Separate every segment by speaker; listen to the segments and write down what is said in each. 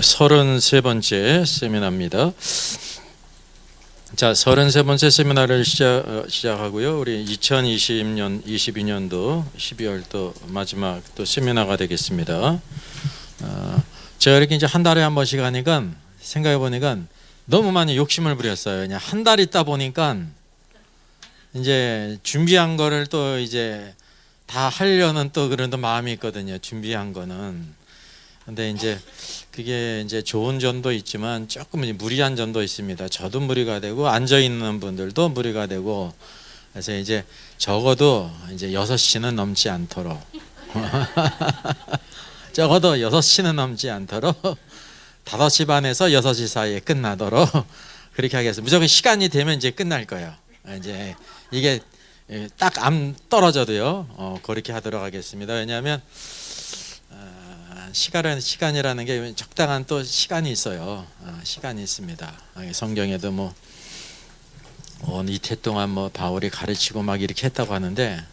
Speaker 1: 33번째 세미나입니다. 자, 33번째 세미나를 시작하고요. 우리 2022년도 12월 또 마지막 또 세미나가 되겠습니다. 제가 이렇게 이제 한 달에 한 번씩 하니까 생각해 보니까 너무 많이 욕심을 부렸어요. 그냥 한 달 있다 보니까 이제 준비한 거를 또 이제 다 하려는 또 그런 마음이 있거든요. 준비한 거는. 근데 이제 그게 이제 좋은 점도 있지만 조금 무리한 점도 있습니다. 저도 무리가 되고 앉아 있는 분들도 무리가 되고, 그래서 이제 적어도 이제 6시는 넘지 않도록 적어도 6시는 넘지 않도록 5시 반에서 6시 사이에 끝나도록 그렇게 하겠습니다. 무조건 시간이 되면 이제 끝날 거예요. 이제 이게 딱 안 떨어져도요. 그렇게 하도록 하겠습니다. 왜냐하면 시간이라는 게 적당한 또 시간이 있어요. 시간이 있습니다. 성경에도 뭐 이태 동안 뭐 바울이 가르치고 막 이렇게 했다고 하는데,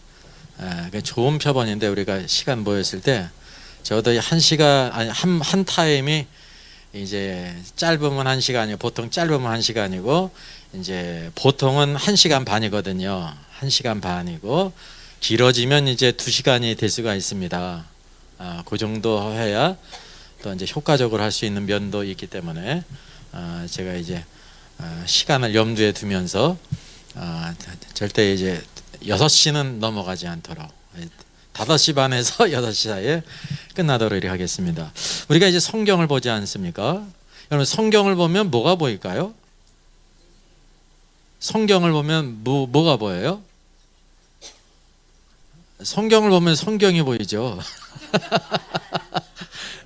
Speaker 1: 좋은 표본인데 우리가 시간 모였을 때 저도 한 타임이 이제 짧으면 1시간이고 보통 짧으면 1시간이고 이제 보통은 1시간 반이거든요. 1시간 반이고 길어지면 이제 2시간이 될 수가 있습니다. 그 정도 해야 또 이제 효과적으로 할 수 있는 면도 있기 때문에 제가 이제 시간을 염두에 두면서 절대 이제 6시는 넘어가지 않도록 5시 반에서 6시 사이에 끝나도록 이렇게 하겠습니다. 우리가 이제 성경을 보지 않습니까? 여러분, 성경을 보면 뭐가 보일까요? 성경을 보면 뭐가 보여요? 성경을 보면 성경이 보이죠.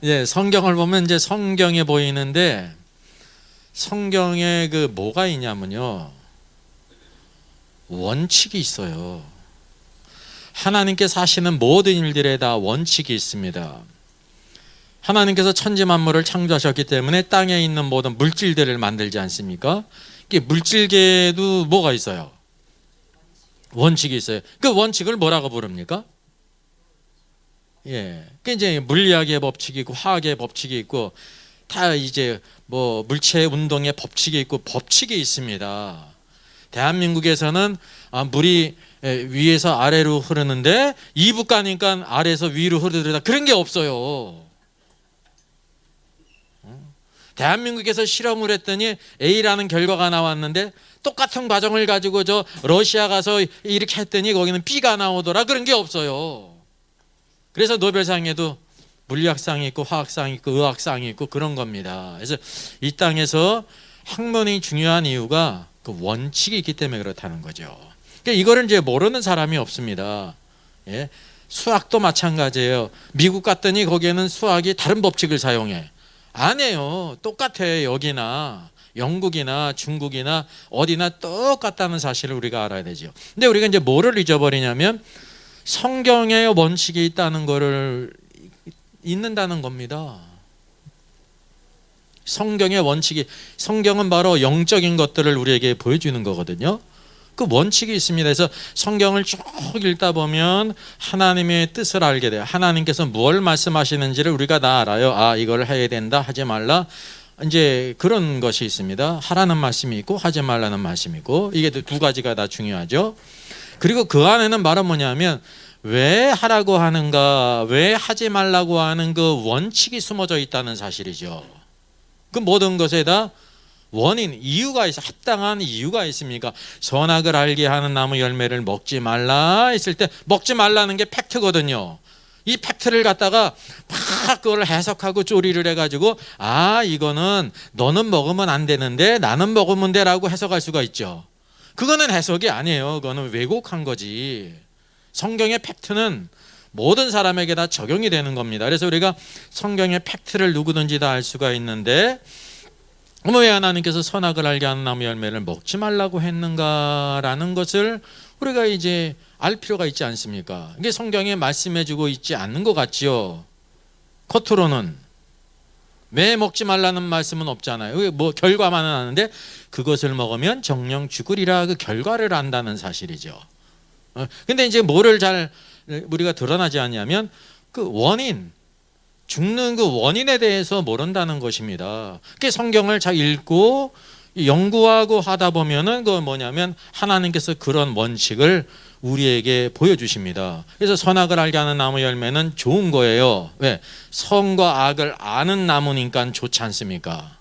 Speaker 1: 예, 성경을 보면 이제 성경이 보이는데, 성경에 그 뭐가 있냐면요, 원칙이 있어요. 하나님께서 하시는 모든 일들에 다 원칙이 있습니다. 하나님께서 천지 만물을 창조하셨기 때문에 땅에 있는 모든 물질들을 만들지 않습니까? 이게 물질계에도 뭐가 있어요? 원칙이 있어요. 그 원칙을 뭐라고 부릅니까? 예, 그 이제 물리학의 법칙이 있고 화학의 법칙이 있고 다 이제 뭐 물체 운동의 법칙이 있고 법칙이 있습니다. 대한민국에서는 물이 위에서 아래로 흐르는데 이북 가니까 아래에서 위로 흐르더라, 그런 게 없어요. 대한민국에서 실험을 했더니 A라는 결과가 나왔는데 똑같은 과정을 가지고 저 러시아 가서 이렇게 했더니 거기는 B가 나오더라, 그런 게 없어요. 그래서 노벨상에도 물리학상이 있고 화학상이 있고 의학상이 있고 그런 겁니다. 그래서 이 땅에서 학문이 중요한 이유가 그 원칙이 있기 때문에 그렇다는 거죠. 그러니까 이거를 이제 모르는 사람이 없습니다. 예? 수학도 마찬가지예요. 미국 갔더니 거기에는 수학이 다른 법칙을 사용해. 아니에요. 똑같아요. 여기나 영국이나 중국이나 어디나 똑같다는 사실을 우리가 알아야 되죠. 근데 우리가 이제 뭐를 잊어버리냐면 성경에 원칙이 있다는 거를 잊는다는 겁니다. 성경의 원칙이, 성경은 바로 영적인 것들을 우리에게 보여주는 거거든요. 그 원칙이 있습니다. 그래서 성경을 쭉 읽다 보면 하나님의 뜻을 알게 돼요. 하나님께서 무엇을 말씀하시는지를 우리가 다 알아요. 이걸 해야 된다, 하지 말라, 이제 그런 것이 있습니다. 하라는 말씀이 있고 하지 말라는 말씀이 있고, 이게 두 가지가 다 중요하죠. 그리고 그 안에는 바로 뭐냐면 왜 하라고 하는가, 왜 하지 말라고 하는 그 원칙이 숨어져 있다는 사실이죠. 그 모든 것에 다 원인, 이유가 있어. 합당한 이유가 있습니까? 선악을 알게 하는 나무 열매를 먹지 말라 했을 때 먹지 말라는 게 팩트거든요. 이 팩트를 갖다가 막 그걸 해석하고 쪼리를 해가지고 이거는 너는 먹으면 안 되는데 나는 먹으면 돼라고 해석할 수가 있죠. 그거는 해석이 아니에요. 그거는 왜곡한 거지. 성경의 팩트는 모든 사람에게 다 적용이 되는 겁니다. 그래서 우리가 성경의 팩트를 누구든지 다 알 수가 있는데, 왜 하나님께서 선악을 알게 하는 나무 열매를 먹지 말라고 했는가라는 것을 우리가 이제 알 필요가 있지 않습니까? 이게 성경에 말씀해주고 있지 않는 것 같지요. 겉으로는 왜 먹지 말라는 말씀은 없잖아요. 뭐 결과만은 아는데 그것을 먹으면 정령 죽으리라, 그 결과를 안다는 사실이죠. 근데 이제 뭐를 잘 우리가 드러나지 않냐면 그 원인, 죽는 그 원인에 대해서 모른다는 것입니다. 그 성경을 잘 읽고 연구하고 하다 보면은 그 뭐냐면 하나님께서 그런 원칙을 우리에게 보여주십니다. 그래서 선악을 알게 하는 나무 열매는 좋은 거예요. 왜? 선과 악을 아는 나무니까 좋지 않습니까?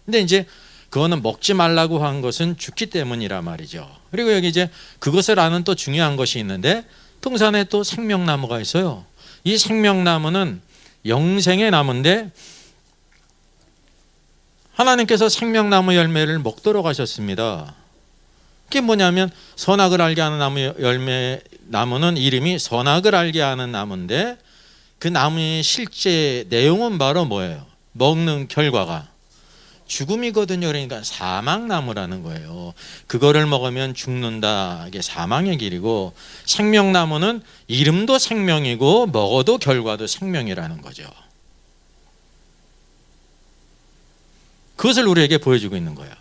Speaker 1: 근데 이제 그거는 먹지 말라고 한 것은 죽기 때문이라 말이죠. 그리고 여기 이제 그것을 아는 또 중요한 것이 있는데 동산에 또 생명나무가 있어요. 이 생명나무는 영생의 나무인데 하나님께서 생명나무 열매를 먹도록 하셨습니다. 그게 뭐냐면 선악을 알게 하는 나무는 이름이 선악을 알게 하는 나무인데 그 나무의 실제 내용은 바로 뭐예요? 먹는 결과가 죽음이거든요. 그러니까 사망나무라는 거예요. 그거를 먹으면 죽는다. 이게 사망의 길이고 생명나무는 이름도 생명이고 먹어도 결과도 생명이라는 거죠. 그것을 우리에게 보여주고 있는 거예요.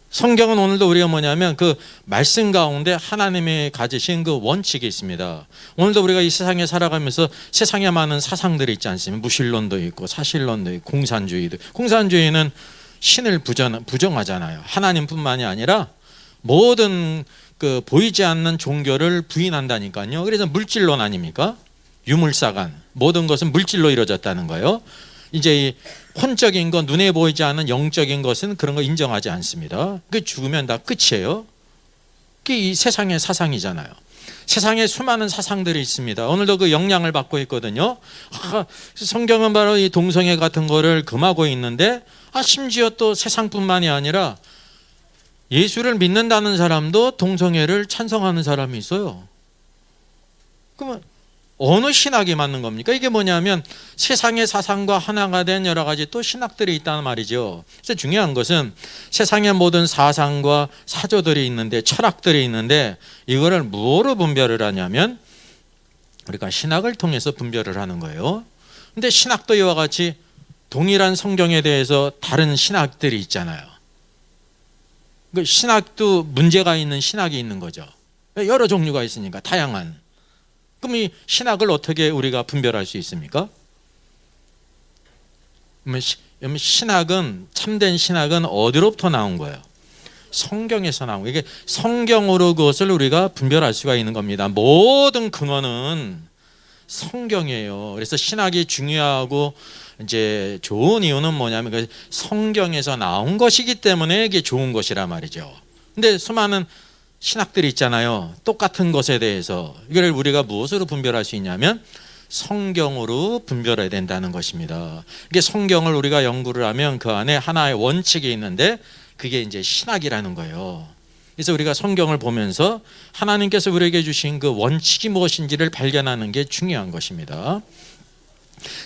Speaker 1: 성경은 오늘도 우리가 뭐냐면 그 말씀 가운데 하나님이 가지신 그 원칙이 있습니다. 오늘도 우리가 이 세상에 살아가면서 세상에 많은 사상들이 있지 않습니까? 무신론도 있고 사실론도 있고 공산주의도. 공산주의는 신을 부정하잖아요. 하나님뿐만이 아니라 모든 그 보이지 않는 종교를 부인한다니까요. 그래서 물질론 아닙니까? 유물사관. 모든 것은 물질로 이루어졌다는 거예요. 이제 이 혼적인 것, 눈에 보이지 않는 영적인 것은 그런 거 인정하지 않습니다. 그 죽으면 다 끝이에요. 그게 이 세상의 사상이잖아요. 세상에 수많은 사상들이 있습니다. 오늘도 그 영향을 받고 있거든요. 성경은 바로 이 동성애 같은 거를 금하고 있는데 심지어 또 세상뿐만이 아니라 예수를 믿는다는 사람도 동성애를 찬성하는 사람이 있어요. 그러면 어느 신학이 맞는 겁니까? 이게 뭐냐면 세상의 사상과 하나가 된 여러 가지 또 신학들이 있다는 말이죠. 그래서 중요한 것은 세상의 모든 사상과 사조들이 있는데 철학들이 있는데 이거를 뭐로 분별을 하냐면 우리가 신학을 통해서 분별을 하는 거예요. 근데 신학도 이와 같이 동일한 성경에 대해서 다른 신학들이 있잖아요. 그 신학도 문제가 있는 신학이 있는 거죠. 여러 종류가 있으니까 다양한. 그럼 이 신학을 어떻게 우리가 분별할 수 있습니까? 신학은 참된 신학은 어디로부터 나온 거예요? 성경에서 나온 거예요. 이게 성경으로 그것을 우리가 분별할 수가 있는 겁니다. 모든 근원은 성경이에요. 그래서 신학이 중요하고 이제 좋은 이유는 뭐냐면 성경에서 나온 것이기 때문에 이게 좋은 것이라 말이죠. 근데 수많은 신학들이 있잖아요. 똑같은 것에 대해서 이걸 우리가 무엇으로 분별할 수 있냐면 성경으로 분별해야 된다는 것입니다. 이게 성경을 우리가 연구를 하면 그 안에 하나의 원칙이 있는데 그게 이제 신학이라는 거예요. 그래서 우리가 성경을 보면서 하나님께서 우리에게 주신 그 원칙이 무엇인지를 발견하는 게 중요한 것입니다.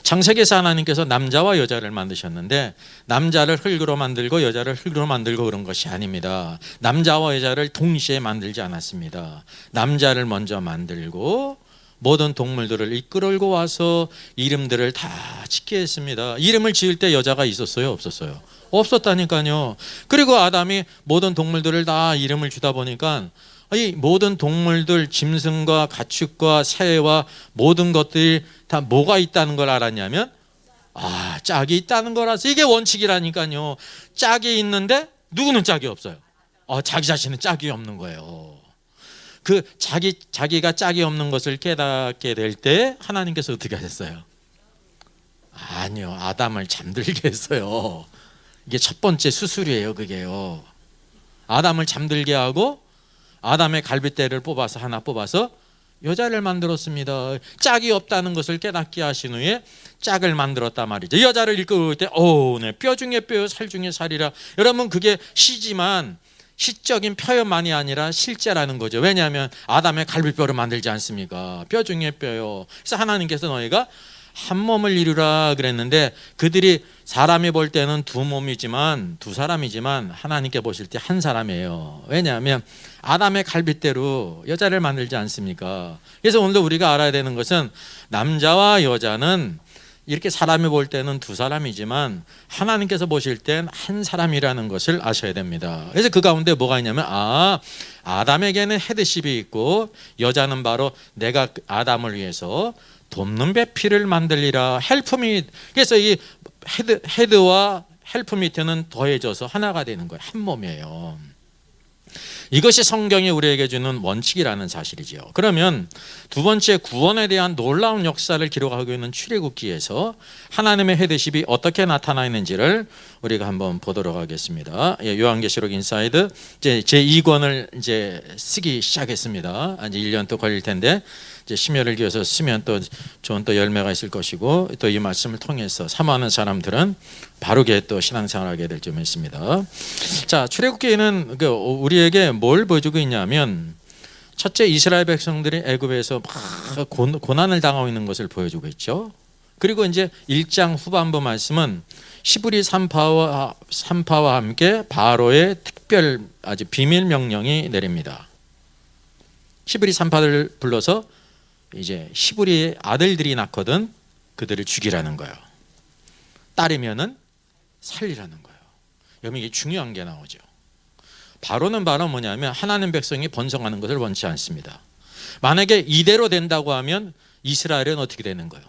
Speaker 1: 창세기에서 하나님께서 남자와 여자를 만드셨는데 남자를 흙으로 만들고 여자를 흙으로 만들고 그런 것이 아닙니다. 남자와 여자를 동시에 만들지 않았습니다. 남자를 먼저 만들고 모든 동물들을 이끌고 와서 이름들을 다 짓게 했습니다. 이름을 지을 때 여자가 있었어요? 없었어요? 없었다니까요. 그리고 아담이 모든 동물들을 다 이름을 주다 보니까 이 모든 동물들, 짐승과 가축과 새와 모든 것들이 다 뭐가 있다는 걸 알았냐면 짝이 있다는 거라서 이게 원칙이라니까요. 짝이 있는데 누구는 짝이 없어요. 자기 자신은 짝이 없는 거예요. 그 자기가 짝이 없는 것을 깨닫게 될 때 하나님께서 어떻게 하셨어요? 아니요, 아담을 잠들게 했어요. 이게 첫 번째 수술이에요. 그게요. 아담을 잠들게 하고 아담의 갈빗대를 하나 뽑아서 여자를 만들었습니다. 짝이 없다는 것을 깨닫게 하신 후에 짝을 만들었단 말이죠. 여자를 이끌고 때 네, 뼈 중에 뼈, 살 중에 살이라. 여러분 그게 시지만 시적인 표현만이 아니라 실제라는 거죠. 왜냐하면 아담의 갈비뼈를 만들지 않습니까? 뼈 중에 뼈요. 그래서 하나님께서 너희가 한 몸을 이루라 그랬는데 그들이 사람이 볼 때는 두 몸이지만 두 사람이지만 하나님께 보실 때 한 사람이에요. 왜냐하면 아담의 갈빗대로 여자를 만들지 않습니까? 그래서 오늘도 우리가 알아야 되는 것은 남자와 여자는 이렇게 사람이 볼 때는 두 사람이지만 하나님께서 보실 땐 한 사람이라는 것을 아셔야 됩니다. 그래서 그 가운데 뭐가 있냐면 아담에게는 헤드십이 있고 여자는 바로 내가 아담을 위해서 돕는 배필을 만들리라. 헬프밋. 그래서 이 헤드와 헬프밋은 더해져서 하나가 되는 거예요. 한 몸이에요. 이것이 성경이 우리에게 주는 원칙이라는 사실이죠. 그러면 두 번째, 구원에 대한 놀라운 역사를 기록하고 있는 출애굽기에서 하나님의 헤드십이 어떻게 나타나 있는지를 우리가 한번 보도록 하겠습니다. 요한계시록 인사이드 이제 제 2권을 이제 쓰기 시작했습니다. 이제 1년 또 걸릴 텐데 이제 심혈을 기해서 쓰면 또 좋은 또 열매가 있을 것이고, 또 이 말씀을 통해서 사모하는 사람들은 바르게 또 신앙생활하게 될 점이 있습니다. 자, 출애굽기에는 우리에게 뭘 보여주고 있냐면, 첫째, 이스라엘 백성들이 애굽에서 막 고난을 당하고 있는 것을 보여주고 있죠. 그리고 이제 1장 후반부 말씀은 시브리 산파와 함께 바로의 특별 아주 비밀 명령이 내립니다. 시브리 산파를 불러서 이제 시브리의 아들들이 낳거든 그들을 죽이라는 거예요. 딸이면은 살리라는 거예요. 여기 이게 중요한 게 나오죠. 바로는 바로 뭐냐면 하나님 백성이 번성하는 것을 원치 않습니다. 만약에 이대로 된다고 하면 이스라엘은 어떻게 되는 거예요?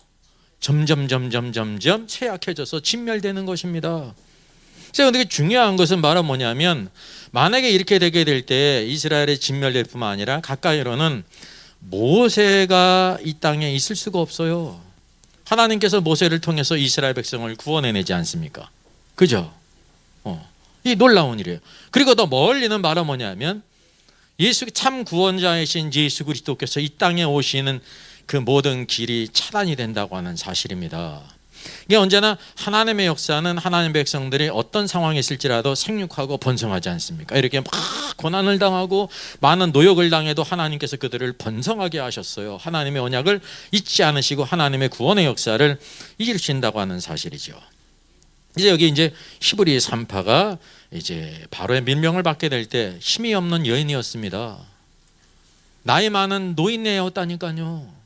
Speaker 1: 점점 쇠약해져서 진멸되는 것입니다. 그래서 되게 중요한 것은 바로 뭐냐면, 만약에 이렇게 되게 될 때 이스라엘의 진멸될 뿐만 아니라 가까이로는 모세가 이 땅에 있을 수가 없어요. 하나님께서 모세를 통해서 이스라엘 백성을 구원해내지 않습니까? 그죠? 이 놀라운 일이에요. 그리고 더 멀리는 바로 뭐냐면, 예수 참 구원자이신 예수 그리스도께서 이 땅에 오시는 그 모든 길이 차단이 된다고 하는 사실입니다. 이게 언제나 하나님의 역사는 하나님 백성들이 어떤 상황에 있을지라도 생육하고 번성하지 않습니까? 이렇게 막 고난을 당하고 많은 노역을 당해도 하나님께서 그들을 번성하게 하셨어요. 하나님의 언약을 잊지 않으시고 하나님의 구원의 역사를 이루신다고 하는 사실이죠. 이제 여기 이제 히브리 산파가 이제 바로의 밀명을 받게 될 때 힘이 없는 여인이었습니다. 나이 많은 노인네였다니까요.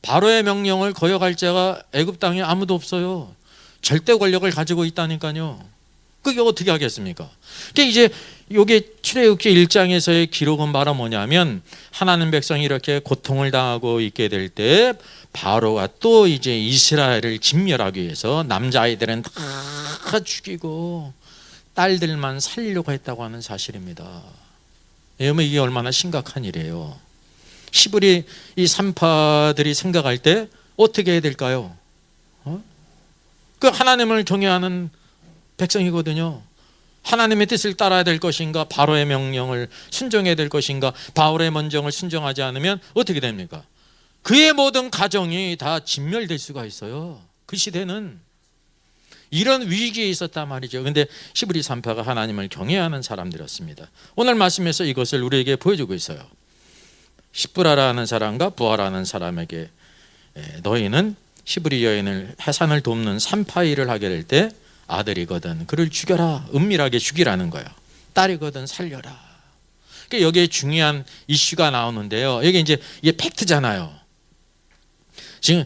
Speaker 1: 바로의 명령을 거역할 자가 애굽 땅에 아무도 없어요. 절대 권력을 가지고 있다니까요. 그게 어떻게 하겠습니까? 그게 이제 요게 출애굽기 1장에서의 기록은 바로 뭐냐면, 하나님 백성이 이렇게 고통을 당하고 있게 될 때 바로가 또 이제 이스라엘을 진멸하기 위해서 남자아이들은 다 죽이고 딸들만 살리려고 했다고 하는 사실입니다. 여러분, 이게 얼마나 심각한 일이에요. 히브리 이 산파들이 생각할 때 어떻게 해야 될까요? 그 하나님을 경외하는 백성이거든요. 하나님의 뜻을 따라야 될 것인가, 바로의 명령을 순종해야 될 것인가. 바로의 명령을 순종하지 않으면 어떻게 됩니까? 그의 모든 가정이 다 진멸될 수가 있어요. 그 시대는 이런 위기에 있었단 말이죠. 그런데 히브리 산파가 하나님을 경외하는 사람들이었습니다. 오늘 말씀에서 이것을 우리에게 보여주고 있어요. 십브라라는 사람과 부하라는 사람에게, 너희는 히브리 여인을 해산을 돕는 산파 일을 하게 될 때 아들이거든 그를 죽여라, 은밀하게 죽이라는 거예요. 딸이거든 살려라. 그러니까 여기에 중요한 이슈가 나오는데요. 여기 이제 이게 팩트잖아요. 지금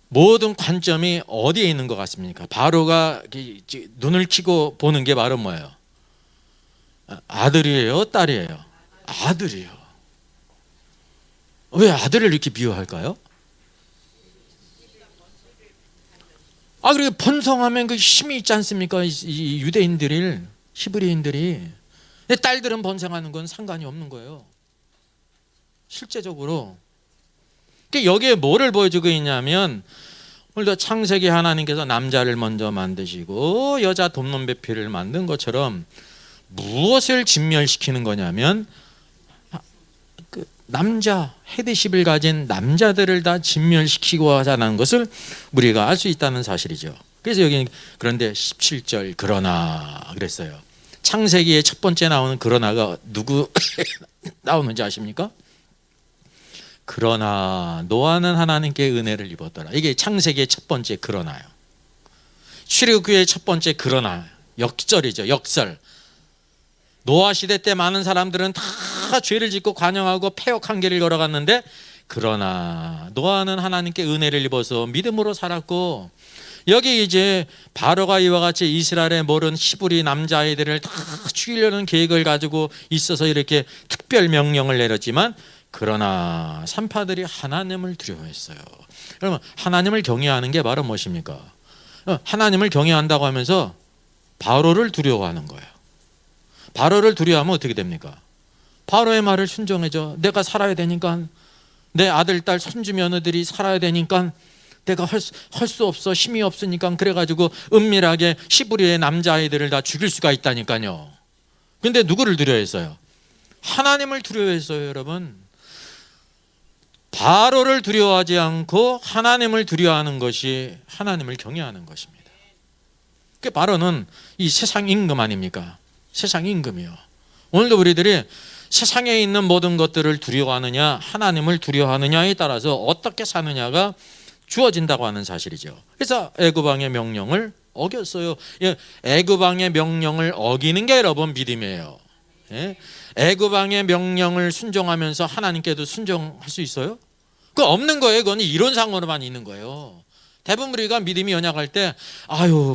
Speaker 1: 모든 관점이 어디에 있는 것 같습니까? 바로가 눈을 켜고 보는 게 바로 뭐예요? 아들이에요, 딸이에요? 아들이에요. 왜 아들을 이렇게 비유할까요? 그리고 번성하면 그 힘이 있지 않습니까? 이 유대인들이, 히브리인들이. 딸들은 번성하는 건 상관이 없는 거예요. 실제적으로. 여기에 뭐를 보여주고 있냐면, 오늘도 창세기 하나님께서 남자를 먼저 만드시고 여자 돕는 배필을 만든 것처럼 무엇을 진멸시키는 거냐면, 남자, 헤드십을 가진 남자들을 다 진멸시키고 하자는 것을 우리가 알 수 있다는 사실이죠. 그래서 여기 그런데 17절 그러나 그랬어요. 창세기의 첫 번째 나오는 그러나가 누구 나오는지 아십니까? 그러나 노아는 하나님께 은혜를 입었더라. 이게 창세기의 첫 번째 그러나요. 출애굽기의 첫 번째 그러나, 역절이죠. 역설. 노아 시대 때 많은 사람들은 다 죄를 짓고 관영하고 패역한 길을 걸어갔는데, 그러나 노아는 하나님께 은혜를 입어서 믿음으로 살았고, 여기 이제 바로가 이와 같이 이스라엘의 모든 히브리 남자아이들을 다 죽이려는 계획을 가지고 있어서 이렇게 특별 명령을 내렸지만, 그러나 산파들이 하나님을 두려워했어요. 그러면 하나님을 경외하는 게 바로 무엇입니까? 하나님을 경외한다고 하면서 바로를 두려워하는 거예요. 바로를 두려워하면 어떻게 됩니까? 바로의 말을 순종해줘. 내가 살아야 되니까, 내 아들, 딸, 손주, 며느들이 살아야 되니까 내가 할 수 없어. 힘이 없으니까. 그래가지고 은밀하게 시브리의 남자아이들을 다 죽일 수가 있다니까요. 근데 누구를 두려워했어요? 하나님을 두려워했어요. 여러분, 바로를 두려워하지 않고 하나님을 두려워하는 것이 하나님을 경외하는 것입니다. 그 바로는 이 세상 임금 아닙니까? 세상 임금이요. 오늘도 우리들이 세상에 있는 모든 것들을 두려워하느냐 하나님을 두려워하느냐에 따라서 어떻게 사느냐가 주어진다고 하는 사실이죠. 그래서 애굽왕의 명령을 어겼어요. 애굽왕의 명령을 어기는 게 여러분 믿음이에요. 애굽왕의 명령을 순종하면서 하나님께도 순종할 수 있어요? 그거 없는 거예요. 그건 이론상으로만 있는 거예요. 대부분 우리가 믿음이 연약할 때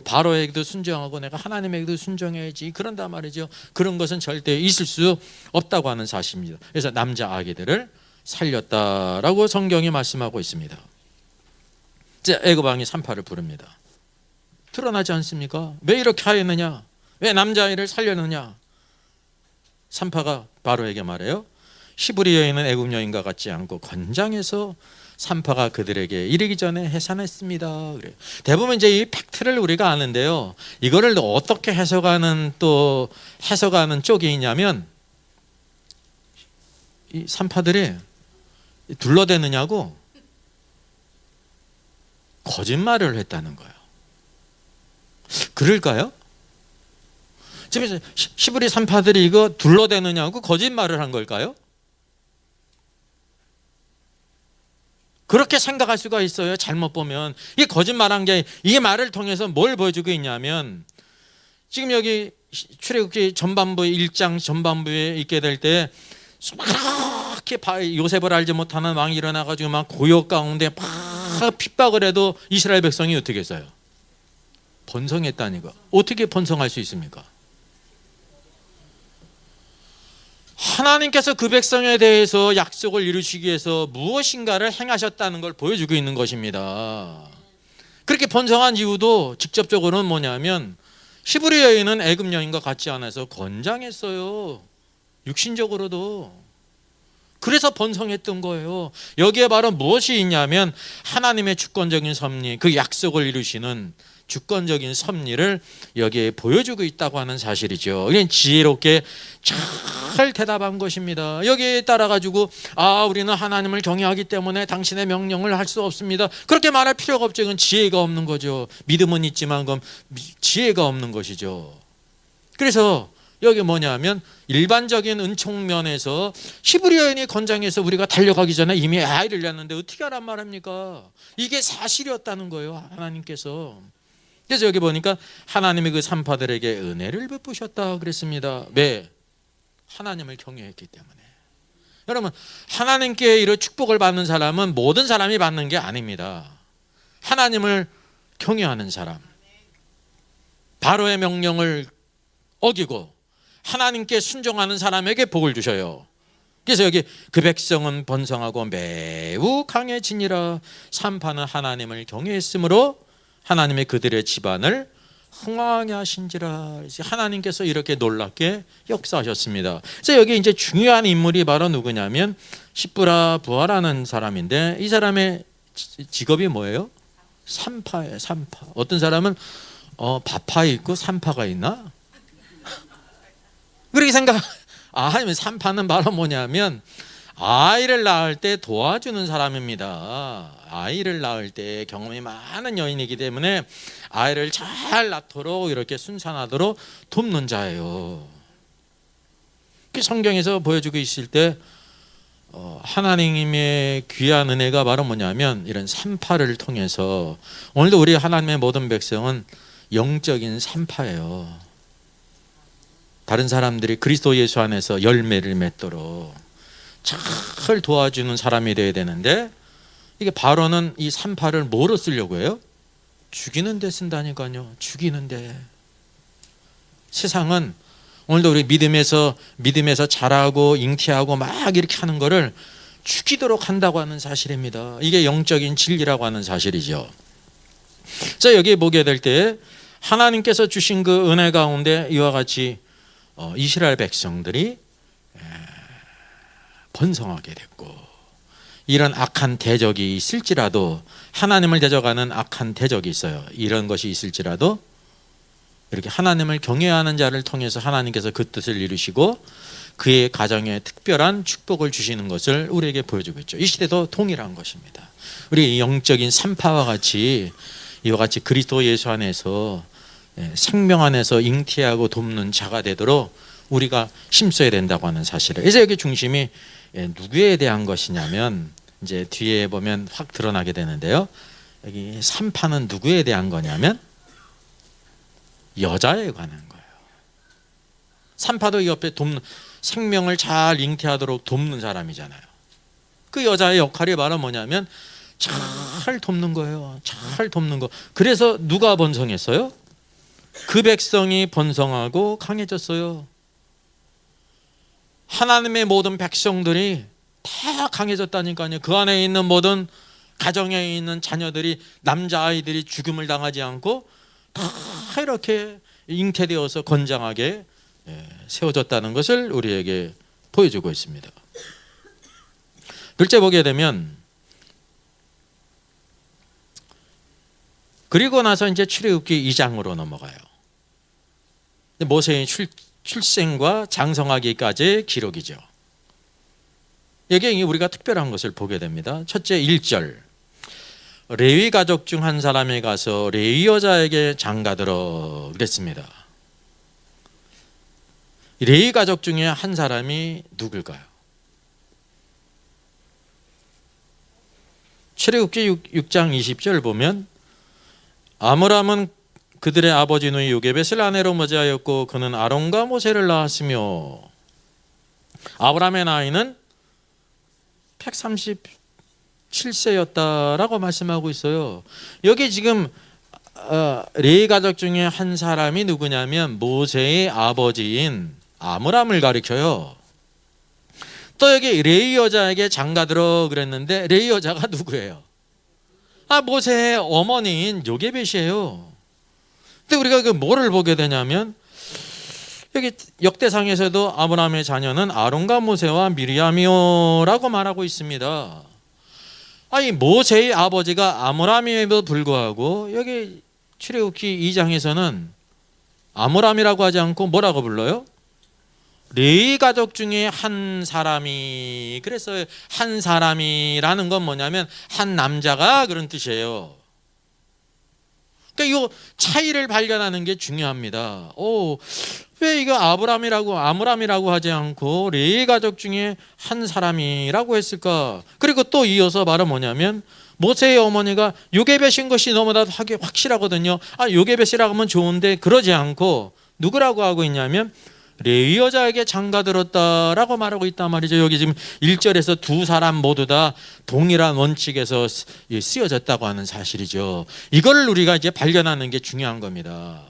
Speaker 1: 바로에게도 순종하고 내가 하나님에게도 순종해야지 그런단 말이죠. 그런 것은 절대 있을 수 없다고 하는 사실입니다. 그래서 남자 아기들을 살렸다라고 성경이 말씀하고 있습니다. 이제 애굽 왕이 산파를 부릅니다. 드러나지 않습니까? 왜 이렇게 하였느냐? 왜 남자아이를 살렸느냐? 산파가 바로에게 말해요. 히브리 여인은 애굽 여인과 같지 않고 건장해서 산파가 그들에게 이르기 전에 해산했습니다. 그래요. 대부분 이제 이 팩트를 우리가 아는데요. 이거를 어떻게 해석하는 쪽이 있냐면 이 산파들이 둘러대느냐고 거짓말을 했다는 거예요. 그럴까요? 지금 히브리 산파들이 이거 둘러대느냐고 거짓말을 한 걸까요? 그렇게 생각할 수가 있어요. 잘못 보면. 이게 거짓말한 게, 이게 말을 통해서 뭘 보여주고 있냐면, 지금 여기 출애굽기 전반부 1장 전반부에 있게 될 때 그렇게 요셉을 알지 못하는 왕이 일어나가지고 막 고역 가운데 막 핍박을 해도 이스라엘 백성이 어떻게 했어요? 번성했다니까. 어떻게 번성할 수 있습니까? 하나님께서 그 백성에 대해서 약속을 이루시기 위해서 무엇인가를 행하셨다는 걸 보여주고 있는 것입니다. 그렇게 번성한 이유도 직접적으로는 뭐냐면 히브리 여인은 애굽 여인과 같지 않아서 건장했어요. 육신적으로도. 그래서 번성했던 거예요. 여기에 바로 무엇이 있냐면 하나님의 주권적인 섭리, 그 약속을 이루시는 주권적인 섭리를 여기에 보여주고 있다고 하는 사실이죠. 그냥 지혜롭게 잘 대답한 것입니다. 여기에 따라 가지고 우리는 하나님을 경외하기 때문에 당신의 명령을 할 수 없습니다. 그렇게 말할 필요가 없죠. 이건 지혜가 없는 거죠. 믿음은 있지만 그건 지혜가 없는 것이죠. 그래서 여기 뭐냐면 일반적인 은총면에서 히브리 여인이 건장해서 우리가 달려가기 전에 이미 아이를 낳았는데 어떻게 하란 말입니까? 이게 사실이었다는 거예요. 하나님께서. 그래서 여기 보니까 하나님이 그 산파들에게 은혜를 베푸셨다 그랬습니다. 왜? 하나님을 경외했기 때문에. 여러분, 하나님께 이런 축복을 받는 사람은 모든 사람이 받는 게 아닙니다. 하나님을 경외하는 사람, 바로의 명령을 어기고 하나님께 순종하는 사람에게 복을 주셔요. 그래서 여기 그 백성은 번성하고 매우 강해지니라. 산파는 하나님을 경외했으므로 하나님의 그들의 집안을 흥왕하게 하신지라. 하나님께서 이렇게 놀랍게 역사하셨습니다. 그래서 여기 이제 중요한 인물이 바로 누구냐면 십브라 부하라는 사람인데, 이 사람의 직업이 뭐예요? 산파예요. 산파. 어떤 사람은 바파 있고 산파가 있나? 그렇게 하나님 산파는 바로 뭐냐면 아이를 낳을 때 도와주는 사람입니다. 아이를 낳을 때 경험이 많은 여인이기 때문에 아이를 잘 낳도록 이렇게 순산하도록 돕는 자예요. 성경에서 보여주고 있을 때 하나님의 귀한 은혜가 바로 뭐냐면 이런 산파를 통해서, 오늘도 우리 하나님의 모든 백성은 영적인 산파예요. 다른 사람들이 그리스도 예수 안에서 열매를 맺도록 잘 도와주는 사람이 되어야 되는데, 이게 바로는 이 산파를 뭐로 쓰려고 해요? 죽이는 데 쓴다니까요. 죽이는 데. 세상은 오늘도 우리 믿음에서 자라고 잉태하고 막 이렇게 하는 거를 죽이도록 한다고 하는 사실입니다. 이게 영적인 진리라고 하는 사실이죠. 자, 여기 보게 될 때 하나님께서 주신 그 은혜 가운데 이와 같이 이스라엘 백성들이 번성하게 됐고, 이런 악한 대적이 있을지라도, 하나님을 대적하는 악한 대적이 있어요. 이런 것이 있을지라도 이렇게 하나님을 경외하는 자를 통해서 하나님께서 그 뜻을 이루시고 그의 가정에 특별한 축복을 주시는 것을 우리에게 보여주고 있죠. 이 시대도 동일한 것입니다. 우리 영적인 산파와 같이 이와 같이 그리스도 예수 안에서 생명 안에서 잉태하고 돕는 자가 되도록 우리가 힘써야 된다고 하는 사실을. 그래서 여기 중심이 누구에 대한 것이냐면 이제 뒤에 보면 확 드러나게 되는데요. 여기 산파는 누구에 대한 거냐면 여자에 관한 거예요. 산파도 옆에 돕는, 생명을 잘 잉태하도록 돕는 사람이잖아요. 그 여자의 역할이 바로 뭐냐면 잘 돕는 거예요. 잘 돕는 거. 그래서 누가 번성했어요? 그 백성이 번성하고 강해졌어요. 하나님의 모든 백성들이 다 강해졌다니까요. 그 안에 있는 모든 가정에 있는 자녀들이, 남자아이들이 죽음을 당하지 않고 다 이렇게 잉태되어서 건장하게 세워졌다는 것을 우리에게 보여주고 있습니다. 둘째 보게 되면, 그리고 나서 이제 출애굽기 2장으로 넘어가요. 모세의 출생과 장성하기까지의 기록이죠. 여기에 우리가 특별한 것을 보게 됩니다. 첫째 1절, 레위 가족 중 한 사람이 가서 레위 여자에게 장가들어 그랬습니다. 레위 가족 중에 한 사람이 누굴까요? 출애굽기 6장 20절 보면, 아므람은 그들의 아버지 누이 요게벳을 아내로 맞이하였고 그는 아론과 모세를 낳았으며, 아브람의 나이는 137세였다라고 말씀하고 있어요. 여기 지금 레위 가족 중에 한 사람이 누구냐면 모세의 아버지인 아므람을 가리켜요. 또 여기 레위 여자에게 장가들어 그랬는데 레위 여자가 누구예요? 모세의 어머니인 요게벳이에요. 근데 우리가 그 뭐를 보게 되냐면, 여기 역대상에서도 아브라함의 자녀는 아론과 모세와 미리암이요라고 말하고 있습니다. 아니, 모세의 아버지가 아므람임에도 불구하고 여기 출애굽기 2장에서는 아므람이라고 하지 않고 뭐라고 불러요? 레위 가족 중에 한 사람이. 그래서 한 사람이라는 건 뭐냐면 한 남자가, 그런 뜻이에요. 그러니까 이 차이를 발견하는 게 중요합니다. 왜 이거 아므람이라고 하지 않고 레위 가족 중에 한 사람이라고 했을까? 그리고 또 이어서 말은 뭐냐면 모세의 어머니가 요게벳인 것이 너무나 확실하거든요. 요게벳이라고 하면 좋은데 그러지 않고 누구라고 하고 있냐면 레위 여자에게 장가들었다라고 말하고 있단 말이죠. 여기 지금 1절에서 두 사람 모두 다 동일한 원칙에서 쓰여졌다고 하는 사실이죠. 이걸 우리가 이제 발견하는 게 중요한 겁니다.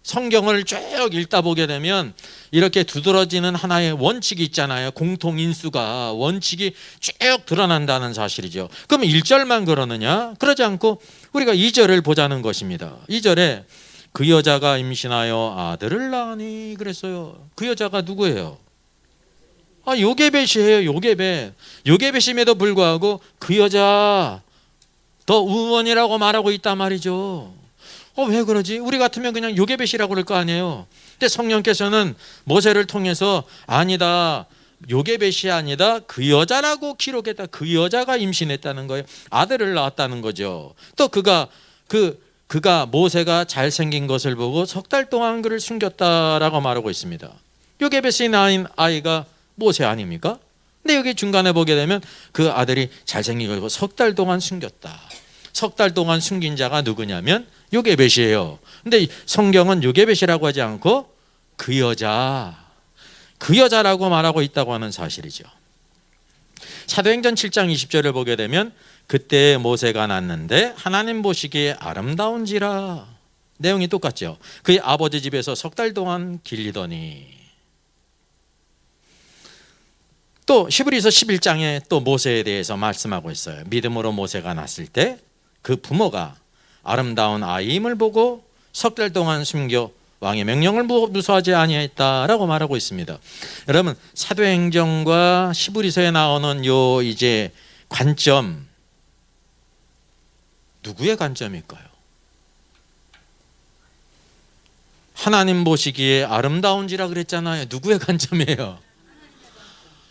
Speaker 1: 성경을 쭉 읽다 보게 되면 이렇게 두드러지는 하나의 원칙이 있잖아요. 공통인수가, 원칙이 쭉 드러난다는 사실이죠. 그럼 1절만 그러느냐? 그러지 않고 우리가 2절을 보자는 것입니다. 2절에 그 여자가 임신하여 아들을 낳으니 그랬어요. 그 여자가 누구예요? 요게벳이에요. 요게벳임에도 불구하고 그 여자 더 우원이라고 말하고 있단 말이죠. 왜 그러지? 우리 같으면 그냥 요게벳이라고 그럴 거 아니에요. 근데 성령께서는 모세를 통해서 아니다, 요게벳이 아니다, 그 여자라고 기록했다. 그 여자가 임신했다는 거예요. 아들을 낳았다는 거죠. 또 그가 모세가 잘생긴 것을 보고 석 달 동안 그를 숨겼다라고 말하고 있습니다. 요게벳이 낳은 아이가 모세 아닙니까? 근데 여기 중간에 보게 되면 그 아들이 잘생긴 것을 석 달 동안 숨겼다. 석 달 동안 숨긴 자가 누구냐면 요게벳이에요. 근데 성경은 요게벳이라고 하지 않고 그 여자라고 말하고 있다고 하는 사실이죠. 사도행전 7장 20절을 보게 되면 그때 모세가 낳는데 하나님 보시기에 아름다운지라. 내용이 똑같죠. 그의 아버지 집에서 석 달 동안 길리더니. 또 히브리서 11장에 또 모세에 대해서 말씀하고 있어요. 믿음으로 모세가 났을 때 그 부모가 아름다운 아이임을 보고 석 달 동안 숨겨 왕의 명령을 무소하지 아니했다라고 말하고 있습니다. 여러분, 사도행전과 히브리서에 나오는 요 이제 관점, 누구의 관점일까요? 하나님 보시기에 아름다운지라 그랬잖아요. 누구의 관점이에요?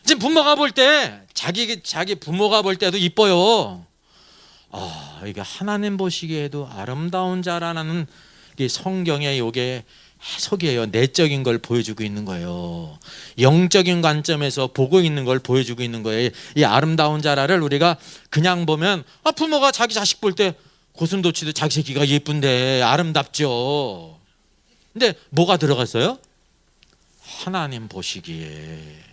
Speaker 1: 지금 부모가 볼 때 자기 부모가 볼 때도 이뻐요. 이게 하나님 보시기에도 아름다운 자라는 게 성경의 요게 해석이에요. 내적인 걸 보여주고 있는 거예요. 영적인 관점에서 보고 있는 걸 보여주고 있는 거예요. 이 아름다운 자라를 우리가 그냥 보면 부모가 자기 자식 볼 때 고슴도치도 자기 새끼가 예쁜데 아름답죠. 근데 뭐가 들어갔어요? 하나님 보시기에,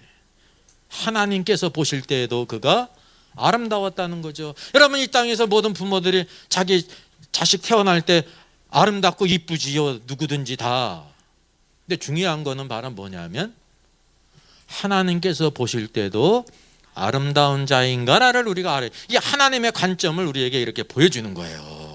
Speaker 1: 하나님께서 보실 때에도 그가 아름다웠다는 거죠. 여러분, 이 땅에서 모든 부모들이 자기 자식 태어날 때 아름답고 이쁘지요. 누구든지 다. 근데 중요한 거는 바로 뭐냐면 하나님께서 보실 때도 아름다운 자인가를 우리가 알아요. 이게 하나님의 관점을 우리에게 이렇게 보여주는 거예요.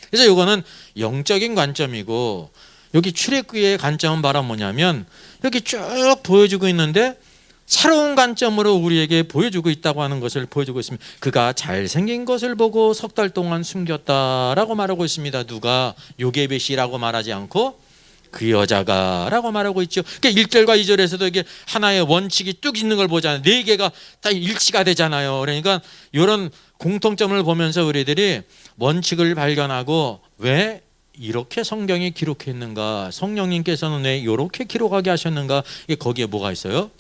Speaker 1: 그래서 이거는 영적인 관점이고, 여기 출애굽의 관점은 바로 뭐냐면 여기 쭉 보여주고 있는데 새로운 관점으로 우리에게 보여주고 있다고 하는 것을 보여주고 있습니다. 그가 잘생긴 것을 보고 석 달 동안 숨겼다라고 말하고 있습니다. 누가? 요게벳이라고 말하지 않고 그 여자가 라고 말하고 있죠. 그러니까 1절과 2절에서도 이게 하나의 원칙이 뚝 있는 걸 보잖아요. 네 개가 다 일치가 되잖아요. 그러니까 이런 공통점을 보면서 우리들이 원칙을 발견하고 왜 이렇게 성경이 기록했는가, 성령님께서는 왜 이렇게 기록하게 하셨는가, 이게 거기에 뭐가 있어요?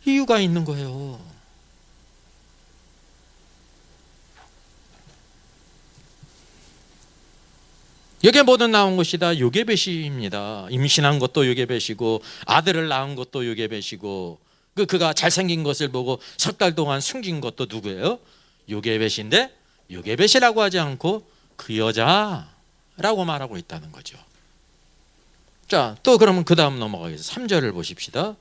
Speaker 1: 이유가 있는 거예요. 여기에 모두 나온 것이 다 요게벳입니다. 임신한 것도 요게벳이고 아들을 낳은 것도 요게벳이고 그가 잘생긴 것을 보고 석 달 동안 숨긴 것도 누구예요? 요게벳인데 요게벳이라고 하지 않고 그 여자라고 말하고 있다는 거죠. 자, 또 그러면 그 다음 넘어가겠습니다. 3절을 보십시다.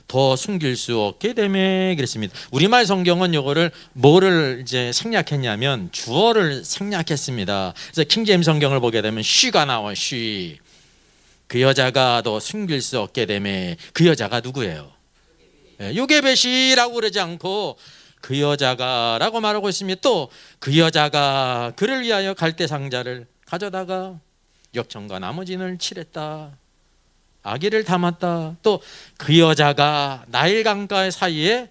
Speaker 1: 더 숨길 수 없게 되매 그랬습니다. 우리말 성경은 이거를 뭐를 이제 생략했냐면 주어를 생략했습니다. 그래서 킹제임스 성경을 보게 되면 쉬가 나와. 쉬. 그 여자가 더 숨길 수 없게 되매. 그 여자가 누구예요? 요게벳이라고 그러지 않고 그 여자가라고 말하고 있습니다. 또 그 여자가 그를 위하여 갈대 상자를 가져다가 역청과 나머지는 칠했다. 아기를 담았다. 또 그 여자가 나일 강가 사이에